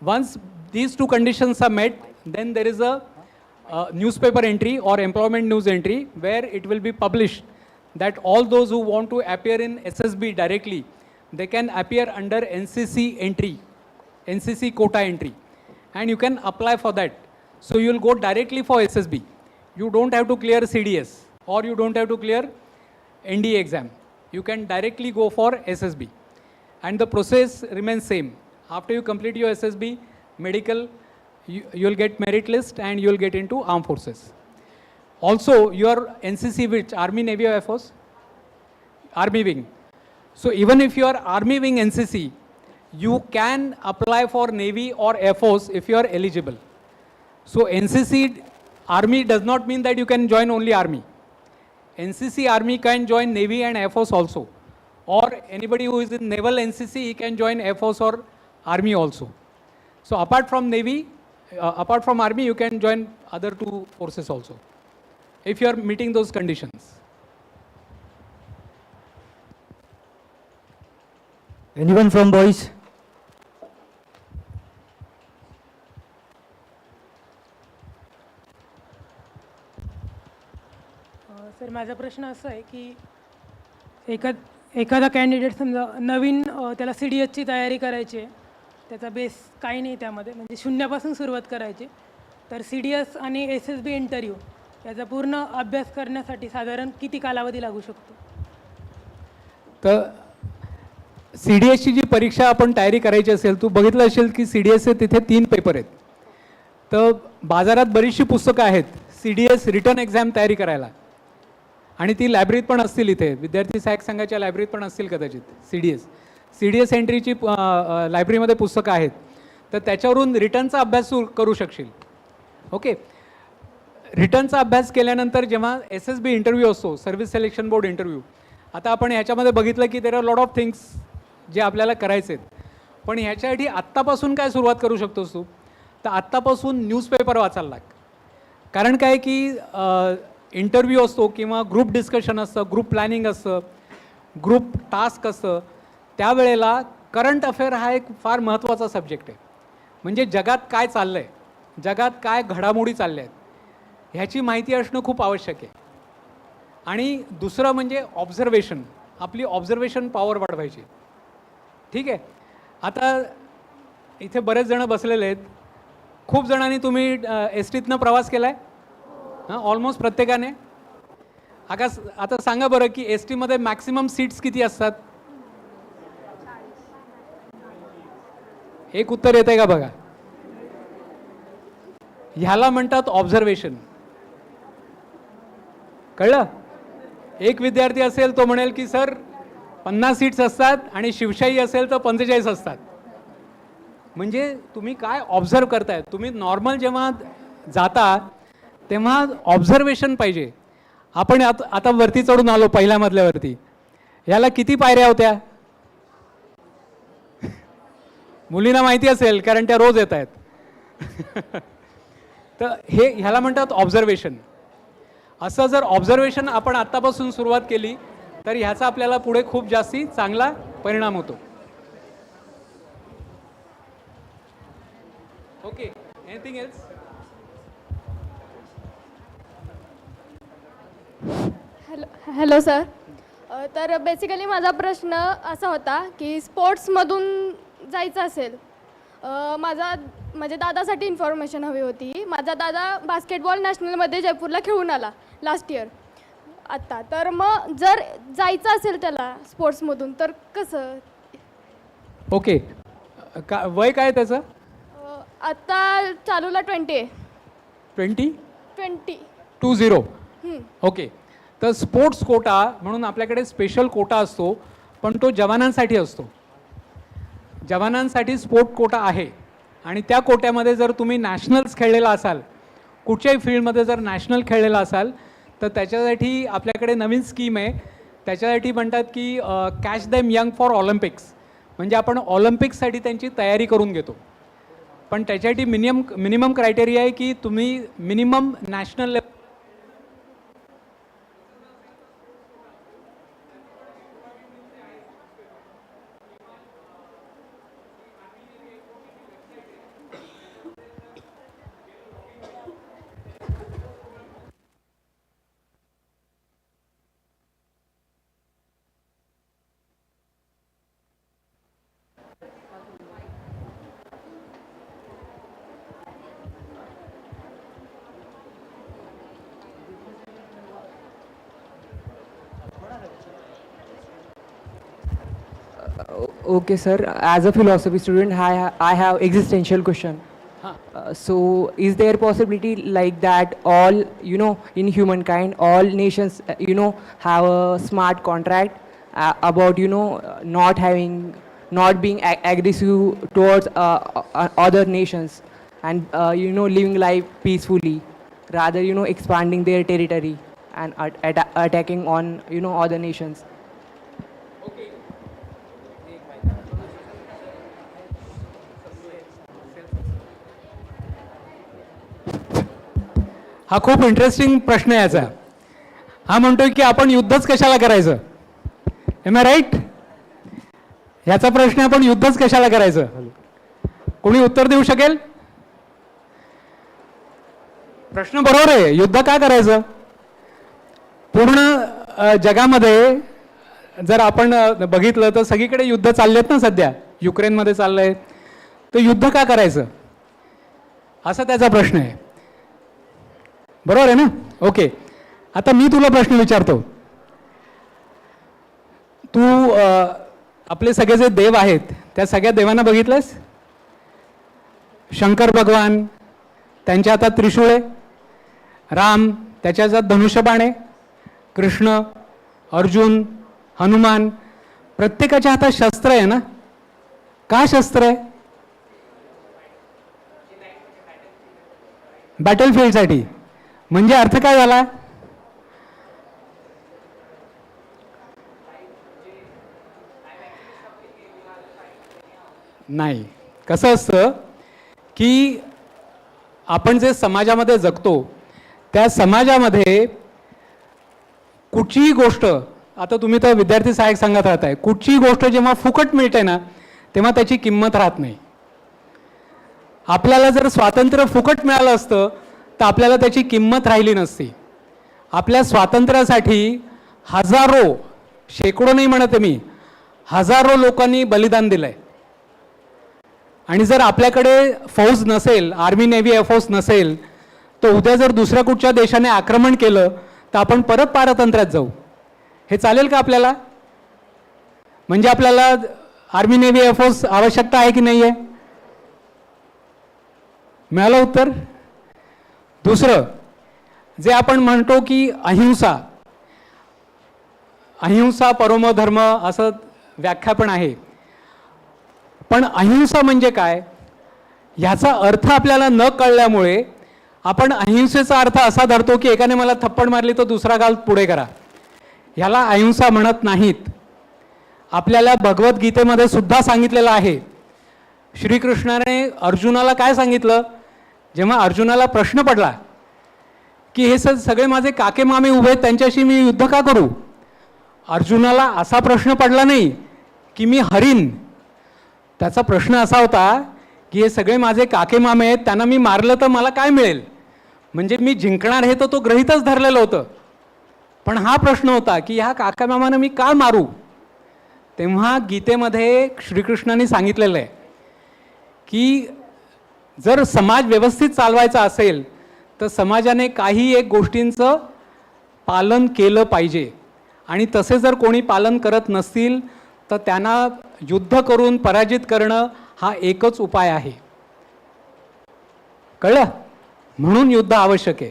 S9: Once these two conditions are met, then there is a newspaper entry or employment news entry where it will be published that all those who want to appear in SSB directly, they can appear under NCC entry, NCC quota entry, and you can apply for that. So you will go directly for SSB. You don't have to clear CDS or you don't have to clear ND exam. You can directly go for SSB. and the process remains same. After you complete your SSB, medical, you'll get merit list and you'll get into armed forces. Also, your NCC, which Army, Navy or Air Force? Army wing. So even if you are Army wing NCC, you can apply for Navy or Air Force if you are eligible. So NCC Army does not mean that you can join only Army. NCC Army can join Navy and Air Force also. Or anybody who is in Naval NCC, he can join Air Force or Army also. So apart from Navy, apart from Army, you can join other two forces also, if you are meeting those conditions.
S7: Anyone from boys?
S12: Sir माझा प्रश्न असा आहे की एखादा candidate समजा नवीन त्याला CDS ची तयारी करायची आहे, त्याचा बेस काही नाही त्यामध्ये, म्हणजे शून्यापासून सुरुवात करायची, तर CDS आणि SSB इंटरव्ह्यू याचा पूर्ण अभ्यास करण्यासाठी साधारण किती कालावधी लागू शकतो?
S9: तर CDS ची जी परीक्षा आपण तयारी करायची असेल, तू बघितलं असेल की CDS चे तिथे 3 पेपर आहेत. तर बाजारात बरीचशी पुस्तकं आहेत CDS रिटर्न एक्झाम तयारी करायला, आणि ती लायब्ररीत पण असतील, इथे विद्यार्थी सहाय्यक संघाच्या लायब्ररीत पण असतील कदाचित CDS एंट्रीची लायब्ररीमध्ये पुस्तकं आहेत. तर त्याच्यावरून रिटर्नचा अभ्यास करू शकशील. ओके, रिटर्नचा अभ्यास केल्यानंतर जेव्हा SSB इंटरव्ह्यू असतो, सर्व्हिस सिलेक्शन बोर्ड इंटरव्ह्यू, आता आपण ह्याच्यामध्ये बघितलं की there are lot of things जे आपल्याला करायचे आहेत. पण ह्याच्यासाठी आत्तापासून काय सुरुवात करू शकतोस तू? तर आत्तापासून न्यूजपेपर वाचायला लाग. कारण काय की इंटरव्ह्यू असतो किंवा ग्रुप डिस्कशन असतं, ग्रुप प्लॅनिंग असतं, ग्रुप टास्क असतं, त्यावेळेला करंट अफेअर हा एक फार महत्त्वाचा सब्जेक्ट आहे. म्हणजे जगात काय चाललं आहे, जगात काय घडामोडी चालल्या आहेत, ह्याची माहिती असणं खूप आवश्यक आहे. आणि दुसरं म्हणजे ऑब्झर्वेशन, आपली ऑब्झर्वेशन पॉवर वाढवायची. ठीक आहे. आता इथे बरेच जण बसलेले आहेत, खूप जणांनी तुम्ही STतनं प्रवास केला आहे? हां, ऑलमोस्ट प्रत्येकाने. आता सांगा बरं की STमध्ये मॅक्सिमम सीट्स किती असतात? एक उत्तर येत आहे का बघा. ह्याला म्हणतात ऑब्झर्वेशन. कळलं? एक विद्यार्थी असेल तो म्हणेल की सर 50 सीट्स असतात आणि शिवशाही असेल तर 45 असतात. म्हणजे तुम्ही काय ऑब्झर्व करताय. तुम्ही नॉर्मल जेव्हा जाता तेव्हा ऑब्झर्वेशन पाहिजे. आपण आता वरती चढून आलो पहिल्या मजल्यावरती, ह्याला किती पायऱ्या होत्या? मुलींना माहिती असेल कारण त्या रोज येत आहेत. तर ह्याला म्हणतात ऑब्झर्वेशन. असं जर ऑब्झर्वेशन आपण आत्तापासून सुरुवात केली तर ह्याचा आपल्याला पुढे खूप जास्ती चांगला परिणाम होतो. Okay, anything else?
S11: Hello sir. तर बेसिकली माझा प्रश्न असा होता की स्पोर्ट्समधून जायचं असेल, माझ्या दादासाठी इन्फॉर्मेशन हवी होती. माझा दादा बास्केटबॉल नॅशनलमध्ये जयपूरला खेळून आला लास्ट इयर आत्ता. तर मग जर जायचं असेल त्याला स्पोर्ट्समधून तर कसं?
S9: ओके, वय काय त्याचं?
S11: आत्ता चालूला 20.
S9: 20? ओके. तर स्पोर्ट्स कोटा म्हणून आपल्याकडे स्पेशल कोटा असतो, पण तो जवानांसाठी असतो. जवानांसाठी स्पोर्ट कोटा आहे, आणि त्या कोट्यामध्ये जर तुम्ही नॅशनल्स खेळलेला असाल, कुठच्याही फील्डमध्ये जर नॅशनल खेळलेला असाल, तर त्याच्यासाठी आपल्याकडे नवीन स्कीम आहे. त्याच्यासाठी म्हणतात की catch them young for Olympics. म्हणजे आपण ऑलिम्पिक्ससाठी त्यांची तयारी करून घेतो. पण त्याच्यासाठी मिनिमम क्रायटेरिया आहे की तुम्ही minimum national level
S13: Okay, sir. As a philosophy student, I have existential question. So, is there possibility like that all, in humankind, all nations, have a smart contract about, not being aggressive towards other nations, and, living life peacefully, rather, expanding their territory and attacking on, other nations.
S9: हा खूप interesting प्रश्न आहे याचा. हा म्हणतोय की आपण युद्धच कशाला करायचं. Am I right. ह्याचा प्रश्न आपण युद्धच कशाला करायचं. कोणी उत्तर देऊ शकेल. प्रश्न बरोबर आहे. युद्ध का करायचं. पूर्ण जगामध्ये जर आपण बघितलं तर सगळीकडे युद्ध चाललेत ना सध्या. युक्रेनमध्ये चाललंय. तर युद्ध का करायचं असा त्याचा प्रश्न आहे. बरोबर आहे ना. ओके. आता मी तुला प्रश्न विचारतो. तू आपले सगळे जे देव आहेत त्या सगळ्या देवांना बघितलंस. शंकर भगवान त्यांच्या हातात त्रिशूळ आहे. राम त्याच्या हातात धनुष्यबाण आहे. कृष्ण, अर्जुन, हनुमान प्रत्येकाच्या हातात शस्त्र आहे ना. का शस्त्र आहे. बॅटलफील्डसाठी. म्हणजे अर्थ काय झाला. नाही. कसं असतं की आपण जे समाजामध्ये जगतो त्या समाजामध्ये कुठचीही गोष्ट, आता तुम्ही तर विद्यार्थी सहाय्यक संघात राहताय, कुठचीही गोष्ट जेव्हा फुकट मिळते ना तेव्हा त्याची किंमत राहत नाही. आपल्याला जर स्वातंत्र्य फुकट मिळालं असतं तर आपल्याला त्याची किंमत राहिली नसती. आपल्या स्वातंत्र्यासाठी हजारो, शेकडो नाही म्हणत मी, हजारो लोकांनी बलिदान दिलंय. आणि जर आपल्याकडे फौज नसेल, आर्मी नेव्ही एअरफोर्स नसेल, तर उद्या जर दुसऱ्या कुठच्या देशाने आक्रमण केलं तर आपण परत पारतंत्र्यात जाऊ. हे चालेल का आपल्याला. म्हणजे आपल्याला आर्मी नेव्ही एअरफोर्स आवश्यकता आहे की नाही आहे. मिळालं उत्तर. दुसरं जे आपण म्हणतो की अहिंसा, अहिंसा परमो धर्म असं व्याख्या पण आहे. पण अहिंसा म्हणजे काय ह्याचा अर्थ आपल्याला न कळल्यामुळे आपण अहिंसेचा अर्थ असा धरतो की एकाने मला थप्पड मारली तर दुसरा गाल पुढे करा. ह्याला अहिंसा म्हणत नाहीत. आपल्याला भगवद्गीतेमध्ये सुद्धा सांगितलेलं आहे. श्रीकृष्णाने अर्जुनाला काय सांगितलं. जेव्हा अर्जुनाला प्रश्न पडला की हे सगळे माझे काके मामे उभे आहेत त्यांच्याशी मी युद्ध का करू. अर्जुनाला असा प्रश्न पडला नाही की मी हरीन. त्याचा प्रश्न असा होता की हे सगळे माझे काके मामे आहेत, त्यांना मी मारलं तर मला काय मिळेल. म्हणजे मी जिंकणार हे तर तो गृहीतच धरलेलं होतं. पण हा प्रश्न होता की ह्या काका मामांना मी का मारू. तेव्हा गीतेमध्ये श्रीकृष्णाने सांगितलेलं आहे की जर समाज व्यवस्थित चालवायचा असेल तर समाजाने काही एक गोष्टींचं पालन केलं पाहिजे. आणि तसे जर कोणी पालन करत नसतील तर त्यांना युद्ध करून पराजित करणं हा एकच उपाय आहे. कळलं. म्हणून युद्ध आवश्यक आहे.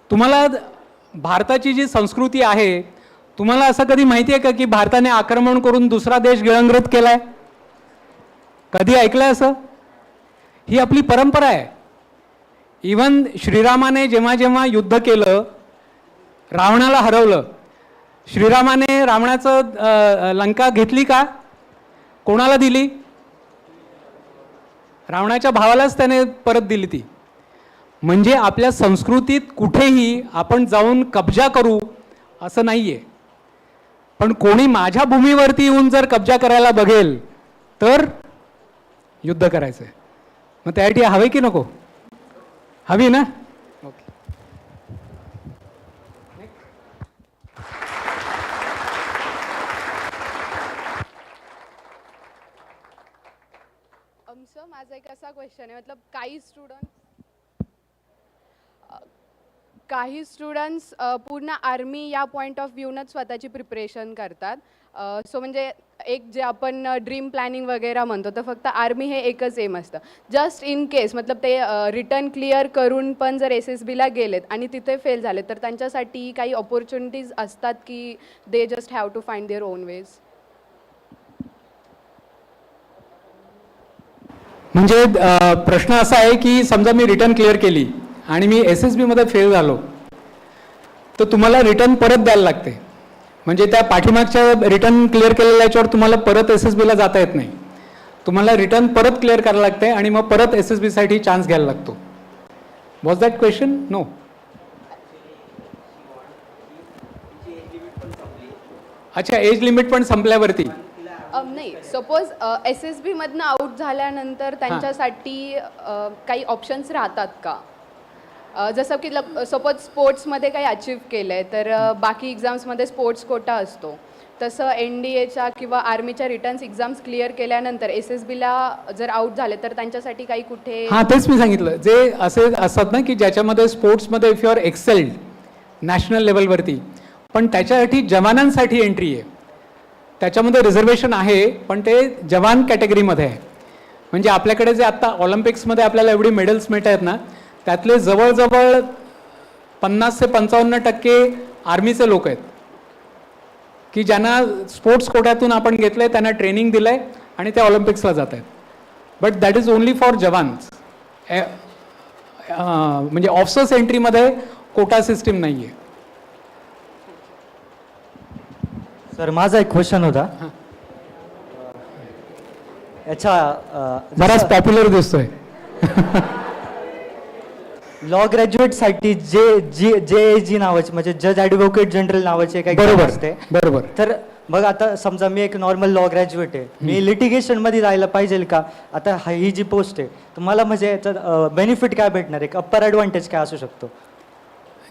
S9: तुम्हाला भारताची जी संस्कृती आहे, तुम्हाला असं कधी माहिती आहे का की भारताने आक्रमण करून दुसरा देश गिळंकृत केलाय. कधी ऐकलंय असं. ही आपली परंपरा आहे. इवन श्रीरामाने जेव्हा जेव्हा युद्ध केलं, रावणाला हरवलं. श्रीरामाने रावणाचं लंका घेतली का. कोणाला दिली. रावणाच्या भावालाच त्याने परत दिली ती. म्हणजे आपल्या संस्कृतीत कुठेही आपण जाऊन कब्जा करू असं नाहीये. पण कोणी माझ्या भूमीवरती येऊन जर कब्जा करायला बघेल तर युद्ध करायचं आहे. मग त्यासाठी हवे की नको. हवी ना. ओके.
S14: सर माझा एक असा क्वेश्चन आहे. मतलब काही स्टुडंट्स पूर्ण आर्मी या पॉईंट ऑफ व्ह्यूनच स्वतःची प्रिपरेशन करतात सो म्हणजे एक जे आपण ड्रीम प्लॅनिंग वगैरे म्हणतो तर फक्त आर्मी हे एकच एम असतं. जस्ट इन केस मतलब ते रिटर्न क्लिअर करून पण जर SSBला गेलेत आणि तिथे फेल झाले तर त्यांच्यासाठी काही ऑपॉर्च्युनिटीज असतात की they just have to find their own ways?
S9: म्हणजे प्रश्न असा आहे की समजा मी रिटर्न क्लिअर केली आणि मी SSBमध्ये फेल झालो तर तुम्हाला रिटर्न परत द्यायला लागते. म्हणजे त्या पाठीमागच्या रिटर्न क्लिअर केलेल्या याच्यावर तुम्हाला परत SSBला जाता येत नाही. तुम्हाला रिटर्न परत क्लिअर करायला लागते आणि मग परत SSBसाठी चान्स घ्यायला लागतो. Was that question? नो. अच्छा, एज लिमिट पण संपल्यावरती?
S14: नाही, सपोज SSBमधनं आउट झाल्यानंतर त्यांच्यासाठी काही ऑप्शन्स राहतात का? जसं की सपोज स्पोर्ट्समध्ये काही अचीव केलं आहे तर बाकी एक्झाम्समध्ये स्पोर्ट्स कोटा असतो, तसं NDAच्या किंवा आर्मीच्या रिटर्न्स एक्झाम्स क्लिअर केल्यानंतर SSBला जर आउट झाले तर त्यांच्यासाठी काही कुठे?
S9: हां, तेच मी सांगितलं. जे असे असतात ना की ज्याच्यामध्ये स्पोर्ट्समध्ये if you are excelled national लेवलवरती, पण त्याच्यासाठी जवानांसाठी एंट्री आहे. त्याच्यामध्ये रिझर्वेशन आहे पण ते जवान कॅटेगरीमध्ये आहे. म्हणजे आपल्याकडे जे आत्ता ऑलिम्पिक्समध्ये आपल्याला एवढी मेडल्स मिळत आहेत ना, त्यातले जवळजवळ 50 ते 55% आर्मीचे लोक आहेत की ज्यांना स्पोर्ट्स कोट्यातून आपण घेतलं आहे, त्यांना ट्रेनिंग दिलं आहे आणि ते ऑलिम्पिक्सला जात आहेत. But that is only for jawans. म्हणजे ऑफिसर्स एंट्रीमध्ये कोटा सिस्टीम नाही आहे.
S7: सर, माझा एक क्वेश्चन होता.
S9: बराच पॉप्युलर दिसतोय.
S7: लॉ ग्रॅज्युएटसाठी JAG नावाचे म्हणजे जज ॲडव्होकेट जनरल नावाचे काही
S9: बरोबर
S7: असते.
S9: बरोबर.
S7: तर मग आता समजा मी एक नॉर्मल लॉ ग्रॅज्युएट आहे, मी लिटिगेशनमध्ये जायला पाहिजे का? आता ही जी पोस्ट आहे तर मला म्हणजे याचा बेनिफिट काय भेटणार आहे? अप्पर ॲडव्हान्टेज काय असू शकतो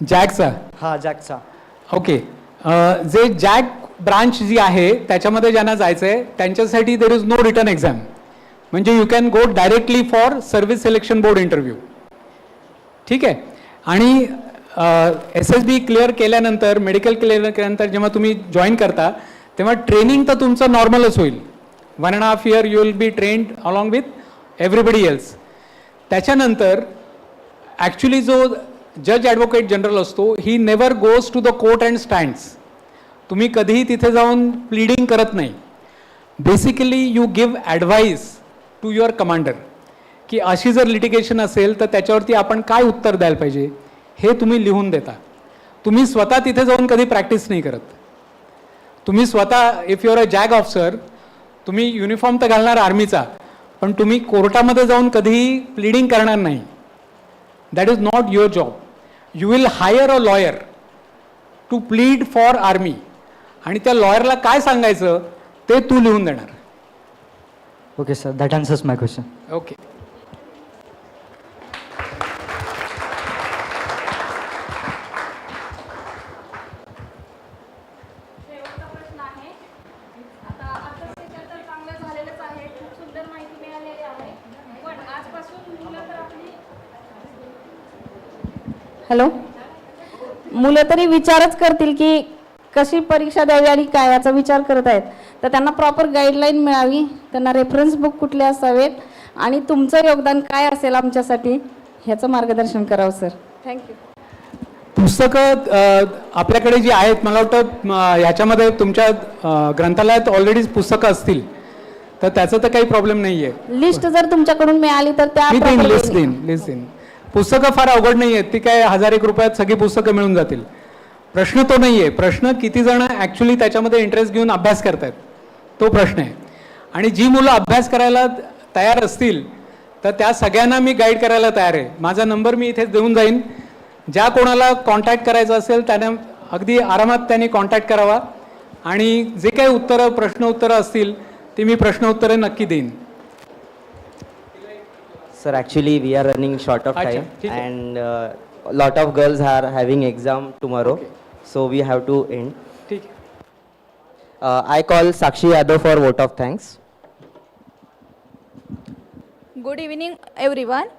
S9: जॅगचा?
S7: हां, जॅगचा.
S9: ओके. जे जॅग ब्रांच जी आहे त्याच्यामध्ये ज्यांना जायचं आहे त्यांच्यासाठी there is no written exam. म्हणजे you can go directly for service selection board interview. ठीक आहे. आणि SSB क्लिअर केल्यानंतर, मेडिकल क्लिअर केल्यानंतर जेव्हा तुम्ही जॉईन करता तेव्हा ट्रेनिंग तर तुमचं नॉर्मलच होईल. 1.5 year you will be trained along with everybody else. त्याच्यानंतर ॲक्च्युली जो जज ॲडव्होकेट जनरल असतो he never goes to the court and stands. तुम्ही कधीही तिथे जाऊन प्लीडिंग करत नाही. Basically you give advice to your commander की अशी जर लिटिगेशन असेल तर त्याच्यावरती आपण काय उत्तर द्यायला पाहिजे हे तुम्ही लिहून देता. तुम्ही स्वतः तिथे जाऊन कधी प्रॅक्टिस नाही करत. तुम्ही स्वतः इफ युअर अ जॅग ऑफिसर, तुम्ही युनिफॉर्म तर घालणार आर्मीचा, पण तुम्ही कोर्टामध्ये जाऊन कधीही प्लीडिंग करणार नाही. That is not your job. You will hire a lawyer to plead for army आणि त्या लॉयरला काय सांगायचं ते तू लिहून देणार.
S7: Okay sir, that answers my question.
S9: Okay.
S15: Hello. मुलं तरी विचारच करतील की कशी परीक्षा द्यावी आणि काय याचा विचार करत आहेत, तर त्यांना प्रॉपर गाईडलाईन मिळावी, त्यांना रेफरन्स बुक कुठले असावेत आणि तुमचं योगदान काय असेल आमच्यासाठी ह्याचं मार्गदर्शन करावं सर.
S14: थँक्यू.
S9: पुस्तकं आपल्याकडे जी आहेत, मला वाटतं ह्याच्यामध्ये तुमच्या ग्रंथालयात ऑलरेडी पुस्तकं असतील तर त्याचं तर काही प्रॉब्लेम नाही आहे.
S15: लिस्ट जर तुमच्याकडून मिळाली तर त्या
S9: लिस्ट देईन. पुस्तकं फार अवघड नाही आहेत. ती काय 1000-1 रुपयात सगळी पुस्तकं मिळून जातील. प्रश्न तो नाही आहे. प्रश्न किती जण ॲक्च्युली त्याच्यामध्ये इंटरेस्ट घेऊन अभ्यास करतायत तो प्रश्न आहे. आणि जी मुलं अभ्यास करायला तयार असतील तर त्या सगळ्यांना मी गाईड करायला तयार आहे. माझा नंबर मी इथे देऊन जाईन. ज्या कोणाला कॉन्टॅक्ट करायचं असेल त्याने अगदी आरामात त्यांनी कॉन्टॅक्ट करावा आणि जे काही प्रश्न उत्तरं असतील ते मी प्रश्न उत्तरे नक्की देईन.
S16: Sir, actually we are running short of time and lot of girls are having exam tomorrow, so we have to end. I call Sakshi Yadav for vote of thanks.
S11: Good evening everyone.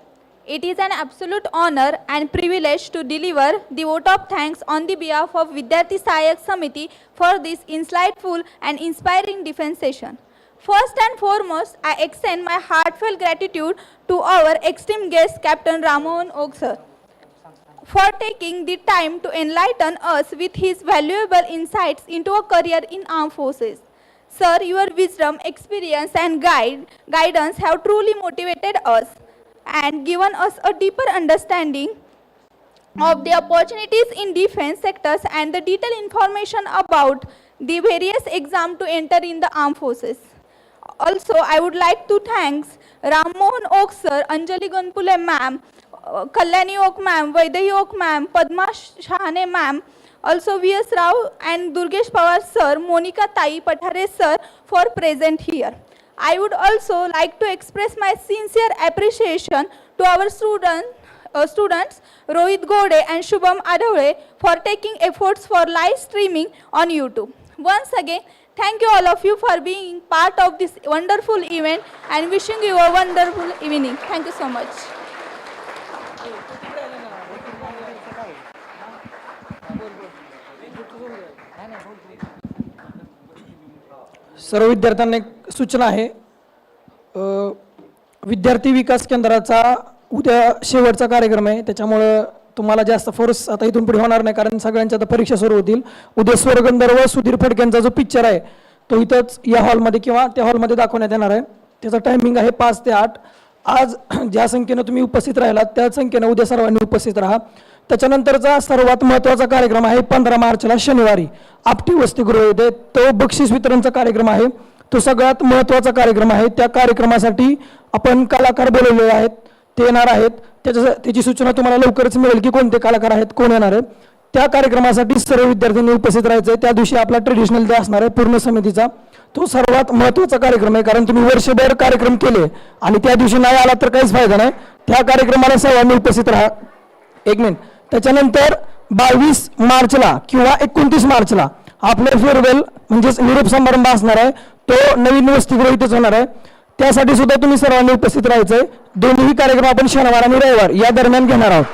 S11: It is an absolute honor and privilege to deliver the vote of thanks on the behalf of Vidyarthi Sahayyak Samiti for this insightful and inspiring defense session. First and foremost, I extend my heartfelt gratitude to our esteemed guest, Captain Rammoham sir, for taking the time to enlighten us with his valuable insights into a career in armed forces. Sir, your wisdom, experience and guidance have truly motivated us and given us a deeper understanding of the opportunities in defense sectors and the detailed information about the various exams to enter in the armed forces. Also, I would like to thank Rammoham sir, Anjali Ganpule ma'am, Kalyani Ok ma'am, Vaidehi Ok ma'am, Padma Shahane ma'am, also V.S. Rao and Durgesh Pawar sir, Monica Tai Pathare sir for present here. I would also like to express my sincere appreciation to our students Rohit Gode and Shubham Adhawale for taking efforts for live streaming on YouTube. Once again, thank you all of you for being part of this wonderful event and wishing you a wonderful evening. Thank you so much.
S17: सर्व विद्यार्थ्यांना एक सूचना आहे, विद्यार्थी विकास केंद्राचा उद्या शेवटचा कार्यक्रम आहे, त्याच्यामुळं तुम्हाला जास्त फोर्स आता इथून पुढे होणार नाही, कारण सगळ्यांच्या आता परीक्षा सुरू होतील. उद्या स्वर्गंधर्व सुधीर फडकेंचा जो पिक्चर आहे तो इथंच या हॉलमध्ये किंवा त्या हॉलमध्ये दाखवण्यात येणार आहे. त्याचा टायमिंग आहे 5 ते 8. आज ज्या संख्येनं तुम्ही उपस्थित राहिलात त्या संख्येनं उद्या सर्वांनी उपस्थित राहा. त्याच्यानंतरचा सर्वात महत्त्वाचा कार्यक्रम आहे 15 मार्चला शनिवारी आपटी वसतिगृह येथे, तो बक्षीस वितरणचा कार्यक्रम आहे. तो सगळ्यात महत्त्वाचा कार्यक्रम आहे. त्या कार्यक्रमासाठी आपण कलाकार बोलवलेले आहेत, ते येणार आहेत. त्याची सूचना तुम्हाला लवकरच मिळेल की कोणते कलाकार आहेत, कोण येणार आहे. त्या कार्यक्रमासाठी सर्व विद्यार्थ्यांनी उपस्थित राहायचं आहे. त्या दिवशी आपला ट्रेडिशनल डे असणार आहे पूर्ण समितीचा. तो सर्वात महत्त्वाचा कार्यक्रम आहे, कारण तुम्ही वर्षभर कार्यक्रम केले आणि त्या दिवशी नाही आला तर काहीच फायदा नाही. त्या कार्यक्रमाला सर्वांनी उपस्थित राहा. एक मिनिट. त्याच्यानंतर 22 मार्चला किंवा 29 मार्चला आपलं फेअरवेल म्हणजेच निरोप समारंभ असणार आहे. तो नवीन वसतिगृह इथेच होणार आहे. त्यासाठी सुद्धा तुम्ही सर्वांनी उपस्थित राहायचं आहे. दोन्ही कार्यक्रम आपण शनिवार आणि रविवार या दरम्यान घेणार आहोत.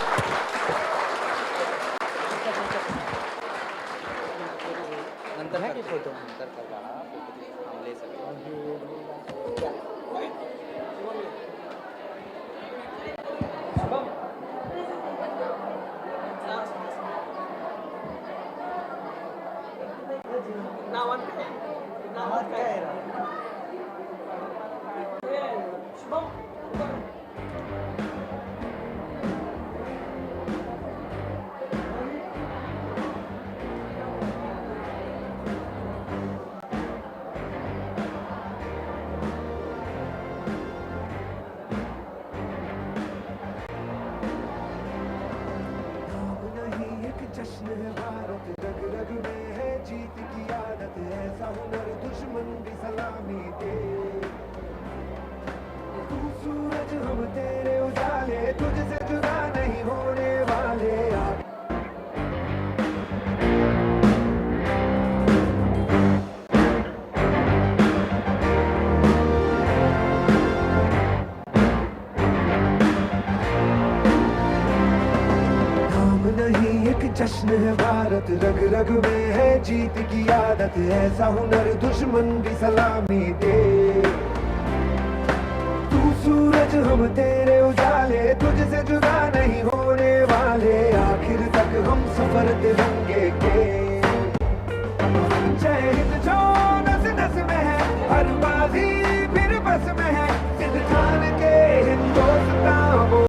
S8: जश्न है भारत, रग रग में है जीत की आदत, ऐसा हुनर दुश्मन भी सलामी दे। तू सूरज हम तेरे उजाले, तुझसे जुदा नहीं होने वाले। जश्न है भारत, रग रग में है जीत की आदत, ऐसा हुनर दुश्मन भी सलामी दे। तू सूरज हम तेरे उजाले, तुझसे जुदा नहीं होने वाले। आखिर तक हम सफर ते